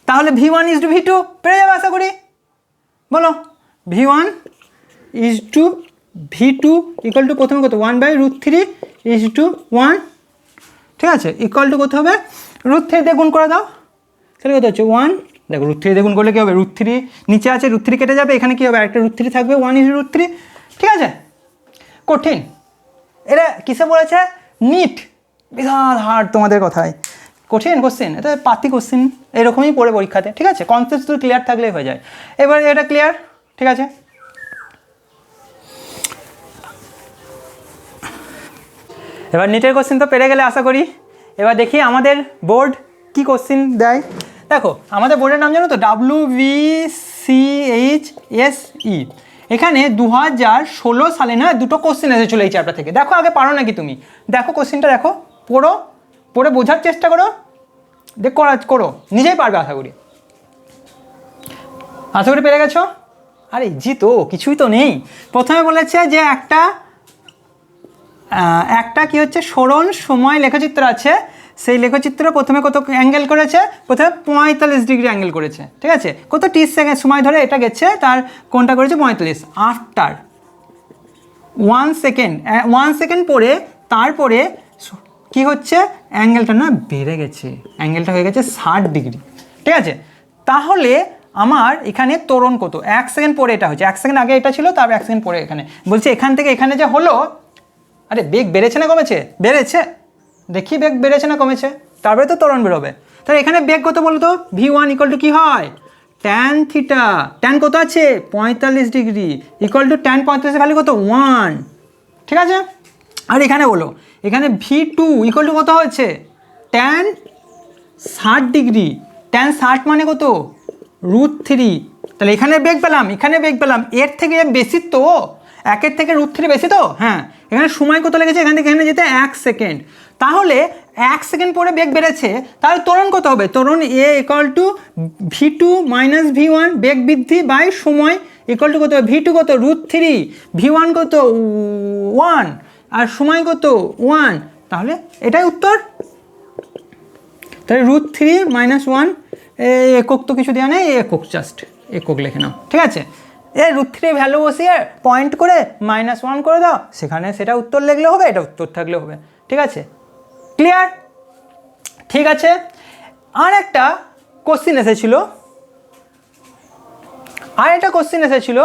তাহলে V1 ইজ টু V2 পেরে যাবে আশা করি, বলো V1 is two V2 equal to প্রথমে কত 1/√3 ইজ টু 1, ঠিক আছে ইকুয়াল টু কত হবে √3 দিয়ে গুণ করে দাও, তাহলে কত হচ্ছে 1, দেখো √3 দিয়ে গুণ করলে কী হবে √3 নিচে আছে √3 কেটে যাবে, এখানে কী হবে একটা √3 থাকবে 1 ইজ √3, ঠিক আছে। কঠিন এটা কিসে বলেছে নিট, বিশাল হার্ড তোমাদের কথায়, কঠিন কোশ্চেন, এটা পাতি কোশ্চেন এরকমই পড়ে পরীক্ষাতে, ঠিক আছে কনসেপ্ট তো ক্লিয়ার থাকলেই হয়ে যায়। এবার এটা ক্লিয়ার, ঠিক আছে। এবার নিটের কোশ্চেন তো পেরে গেলে আশা করি, এবার দেখি আমাদের বোর্ড কি কোশ্চেন দেয়। দেখো আমাদের বোর্ডের নাম জানো তো WBCHSE, এখানে 2016 সালে না দুটো কোশ্চেন এসেছিলো এই চ্যাপ্টার থেকে, দেখো আগে পারো নাকি তুমি, দেখো কোশ্চেনটা দেখো, পড়ে বোঝার চেষ্টা করো, করো নিজেই পারবে আশা করি পেরে গেছো। আরে জি তো কিছুই তো নেই, প্রথমে বলেছে যে একটা কি হচ্ছে সরণ সময় লেখচিত্র আছে, সেই লেখচিত্র প্রথমে কত অ্যাঙ্গেল করেছে, প্রথমে 45 ডিগ্রি অ্যাঙ্গেল করেছে, ঠিক আছে কত 30 সেকেন্ড সময় ধরে এটা গেছে, তার কোনটা করেছে 45, আফটার 1 সেকেন্ড পরে তারপরে কি হচ্ছে অ্যাঙ্গেলটা না বেড়ে গেছে, অ্যাঙ্গেলটা হয়ে গেছে 60 ডিগ্রি, ঠিক আছে। তাহলে আমার এখানে ত্বরণ কত 1 সেকেন্ড পরে এটা হচ্ছে, 1 সেকেন্ড আগে এটা ছিল, তারপর 1 সেকেন্ড পরে এখানে বলছে এখান থেকে এখানে যে হলো, আরে বেগ বেড়েছে না কমেছে, বেড়েছে, দেখি বেগ বেড়েছে না কমেছে, তারপরে তো ত্বরণ বেরোবে, তাহলে এখানে বেগ কত বলতো V1 ইকুয়াল টু কী হয় ট্যান থিটা, ট্যান কত আছে 45 degree, equal to tan 45 value কত 1, ঠিক আছে। আর এখানে বলো, এখানে V2 ইকুয়াল টু কত হয়েছে ট্যান 60 ডিগ্রি, ট্যান 60 মানে কত √3, তাহলে এখানে বেগ পেলাম, এখানে বেগ পেলাম, এর থেকে বেশি তো, একের থেকে √3 বেশি তো, হ্যাঁ। এখানে সময় কত লেগেছে এখান থেকে এখানে যেতে 1 সেকেন্ড, তাহলে 1 সেকেন্ড পরে বেগ বেড়েছে, তাহলে ত্বরণ কত হবে, ত্বরণ A equal to V2 minus V1, বেগ বৃদ্ধি বাই সময় ইকুয়াল টু কত, V2 কত √3, V1 কত 1, আর সময় কত 1, তাহলে এটাই উত্তর। তাহলে √3 মাইনাস 1, একক তো কিছু দেওয়া নেই, একক জাস্ট একক লিখে নাও, ঠিক আছে। √3 ভ্যালু বসিয়ে পয়েন্ট করে -1 করে দাও, সেখানে সেটা উত্তর লিখলে হবে, এটা উত্তর থাকলে হবে, ঠিক আছে, ক্লিয়ার। ঠিক আছে, আর একটা কোশ্চিন এসেছিল,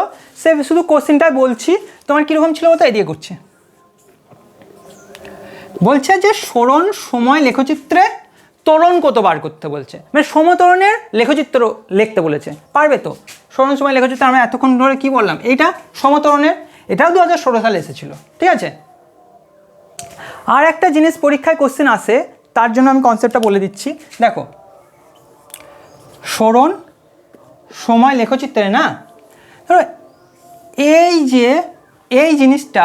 সে শুধু কোশ্চিনটাই বলছি, তোমার কীরকম ছিল বলতো, এদিকে করছে, বলছে যে সরণ সময় লেখচিত্রে ত্বরণ কত বার করতে বলছে, মানে সমত্বরণের লেখচিত্র লিখতে বলেছে, পারবে তো। সরণ সময় লেখচিত্র আমরা এতক্ষণ ধরে কি বললাম, এইটা সমত্বরণের, এটাও 2016 সালে এসেছিল, ঠিক আছে। আর একটা জিনিস পরীক্ষায় কোশ্চেন আসে, তার জন্য আমি কনসেপ্টটা বলে দিচ্ছি, দেখো সরণ সময় লেখচিত্রে না, ধরো এই জিনিসটা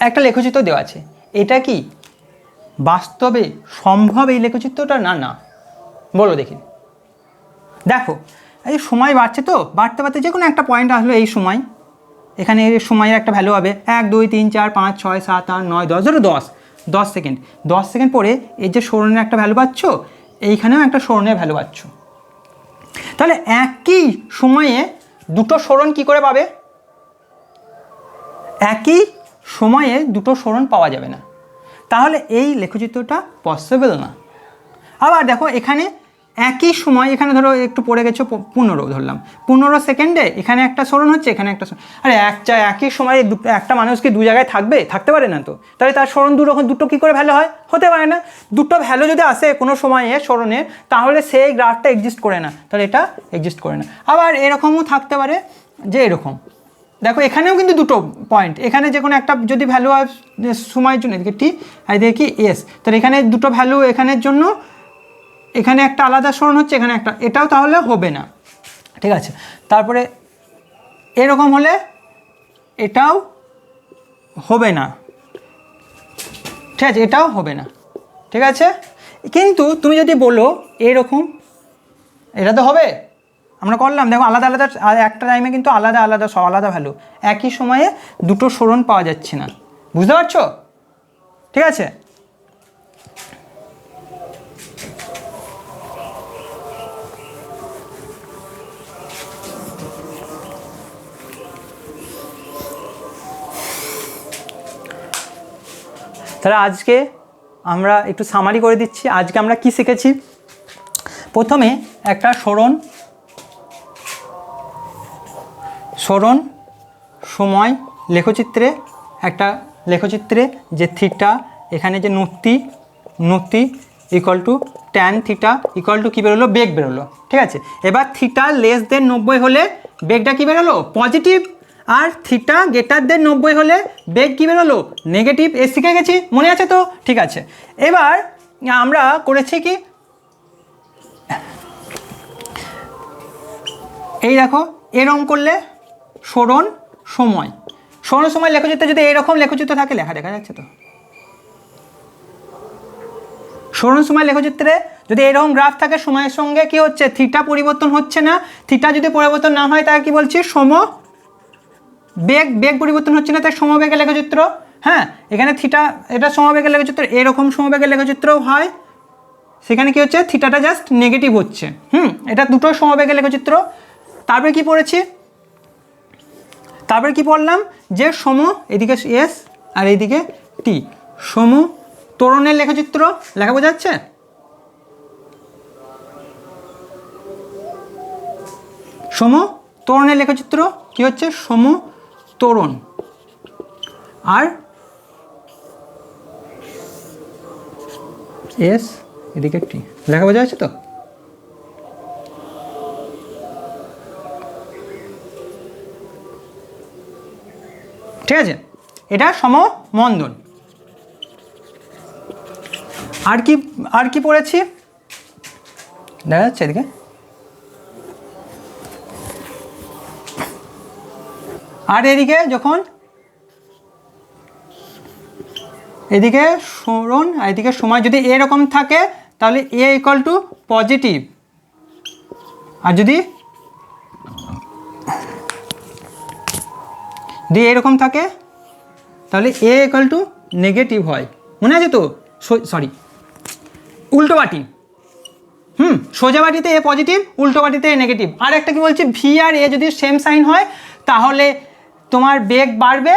একটা লেখচিত্র দেওয়া আছে, এটা কি বাস্তবে সম্ভব এই লেখচিত্রটা, না না, বলো দেখি। দেখো এই সময় বাড়ছে তো, বাড়তে বাড়তে যে কোনো একটা পয়েন্ট আসলো, এই সময়, এখানে সময়ের একটা ভ্যালু হবে 1 2 3 4 5 6 7 8 9 10, ধরো 10 সেকেন্ড, 10 সেকেন্ড পরে এই যে সরণের একটা ভ্যালু পাচ্ছ, এইখানেও একটা সরণের ভ্যালু পাচ্ছ, তাহলে একই সময়ে দুটো সরণ কি করে পাবে, একই সময়ে দুটো সরণ পাওয়া যাবে না, তাহলে এই লেখচিত্রটা পসিবল না। আবার দেখো এখানে একই সময়, এখানে ধরো একটু পড়ে গেছো 15 ধরলাম, 15 সেকেন্ডে এখানে একটা সরণ হচ্ছে, এখানে একটা, আরে একই সময়ে একটা মানুষ কি দু জায়গায় থাকতে পারে না তো, তাহলে তার সরণ দুটো কী করে ভ্যালু হয়, হতে পারে না। দুটো ভ্যালু যদি আসে কোনো সময়ে সরণের, তাহলে সেই গ্রাফটা এক্সিস্ট করে না, তাহলে এটা এক্সিস্ট করে না। আবার এরকমও থাকতে পারে যে এরকম, দেখো এখানেও কিন্তু দুটো পয়েন্ট, এখানে যে কোনো একটা যদি ভ্যালু হয় সময়ের জন্য, এদিকে টি আর এদিকে কি এস, তাহলে এখানে দুটো ভ্যালু এখানের জন্য, এখানে একটা আলাদা সরণ হচ্ছে, এখানে একটা, এটাও তাহলে হবে না, ঠিক আছে। তারপরে এরকম হলে এটাও হবে না, ঠিক আছে, এটাও হবে না, ঠিক আছে। কিন্তু তুমি যদি বলো এরকম, এটা তো হবে, আমরা করলাম, দেখো আলাদা আলাদা একটা টাইমে কিন্তু আলাদা আলাদা সব আলাদা ভ্যালু, একই সময়ে দুটো সরণ পাওয়া যাচ্ছে না, বুঝতে পারছো, ঠিক আছে। তাহলে আজকে আমরা একটু সামারি করে দিচ্ছি, আজকে আমরা কি শিখেছি। প্রথমে একটা সরণ সময় লেখচিত্রে, একটা লেখচিত্রে যে থিটা, এখানে যে নতি equal to tan theta equal to কী বেরোলো, বেগ বেরোলো, ঠিক আছে। এবার থিটা লেস দেন 90 হলে বেগটা কী বেরোলো, পজিটিভ, আর থিটা গ্রেটার দেন 90 হলে বেগ কী বেরোলো, নেগেটিভ। এ শিখে গেছি, মনে আছে তো, ঠিক আছে। এবার আমরা করেছি কি, এই দেখো এরকম করলে সরণ সময় লেখচিত্রে যদি এইরকম লেখচিত্র থাকে, দেখা যাচ্ছে তো, সরণ সময় লেখচিত্রে যদি এরকম গ্রাফ থাকে, সময়ের সঙ্গে কি হচ্ছে, থিটা পরিবর্তন হচ্ছে না, থিটা যদি পরিবর্তন না হয় তাকে কি বলছি, বেগ পরিবর্তন হচ্ছে না, তাই সমবেগের লেখচিত্র। হ্যাঁ, এখানে থিটা, এটা সমবেগের লেখচিত্র, এরকম সমবেগের লেখচিত্রও হয়, সেখানে কি হচ্ছে, থিটাটা জাস্ট নেগেটিভ হচ্ছে, এটা দুটো সমবেগের লেখচিত্র। তারপরে কি পড়লাম, যে এদিকে এস আর এইদিকে টি, ত্বরণের লেখচিত্র লেখা বোঝা যাচ্ছে, ত্বরণের লেখচিত্র কি হচ্ছে, ত্বরণ, আর এস এদিকে টি, লেখা বোঝা যাচ্ছে তো। আছে, এটা সমমন্দন। আর কি পড়েছি দেখা যাচ্ছে এদিকে, আর এদিকে যখন এদিকে সরণ আর এদিকে সময় যদি এরকম থাকে তাহলে এ ইকুয়াল টু পজিটিভ, আর যদি এরকম থাকে তাহলে এ ইকুয়াল টু নেগেটিভ হয়। মনে আছে তো? সরি, উল্টো বাটি। সোজা বাটিতে এ পজিটিভ, উল্টো বাটিতে এ নেগেটিভ। আর একটা কি বলছি, ভি আর এ যদি সেম সাইন হয় তাহলে তোমার বেগ বাড়বে,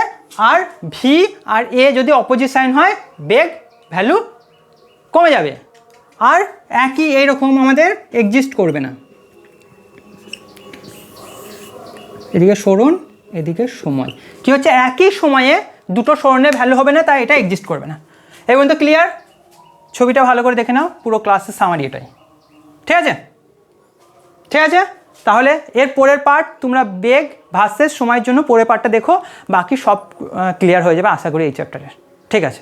আর ভি আর এ যদি অপোজিট সাইন হয় বেগ ভ্যালু কমে যাবে, আর একই এইরকম আমাদের এক্সিস্ট করবে না। এদিকে সরণ, এদিকে সময়, কি হচ্ছে একই সময়ে দুটো সরণের ভ্যালু হবে না, তাই এটা এক্সিস্ট করবে না। এই পর্যন্ত ক্লিয়ার? ছবিটা ভালো করে দেখে নাও, পুরো ক্লাসের সামারি এটাই। ঠিক আছে, ঠিক আছে। তাহলে এর পরের পার্ট তোমরা বেগ ভার্সেস সময়ের জন্য পরের পার্টটা দেখো, বাকি সব ক্লিয়ার হয়ে যাবে আশা করি এই চ্যাপ্টারের। ঠিক আছে।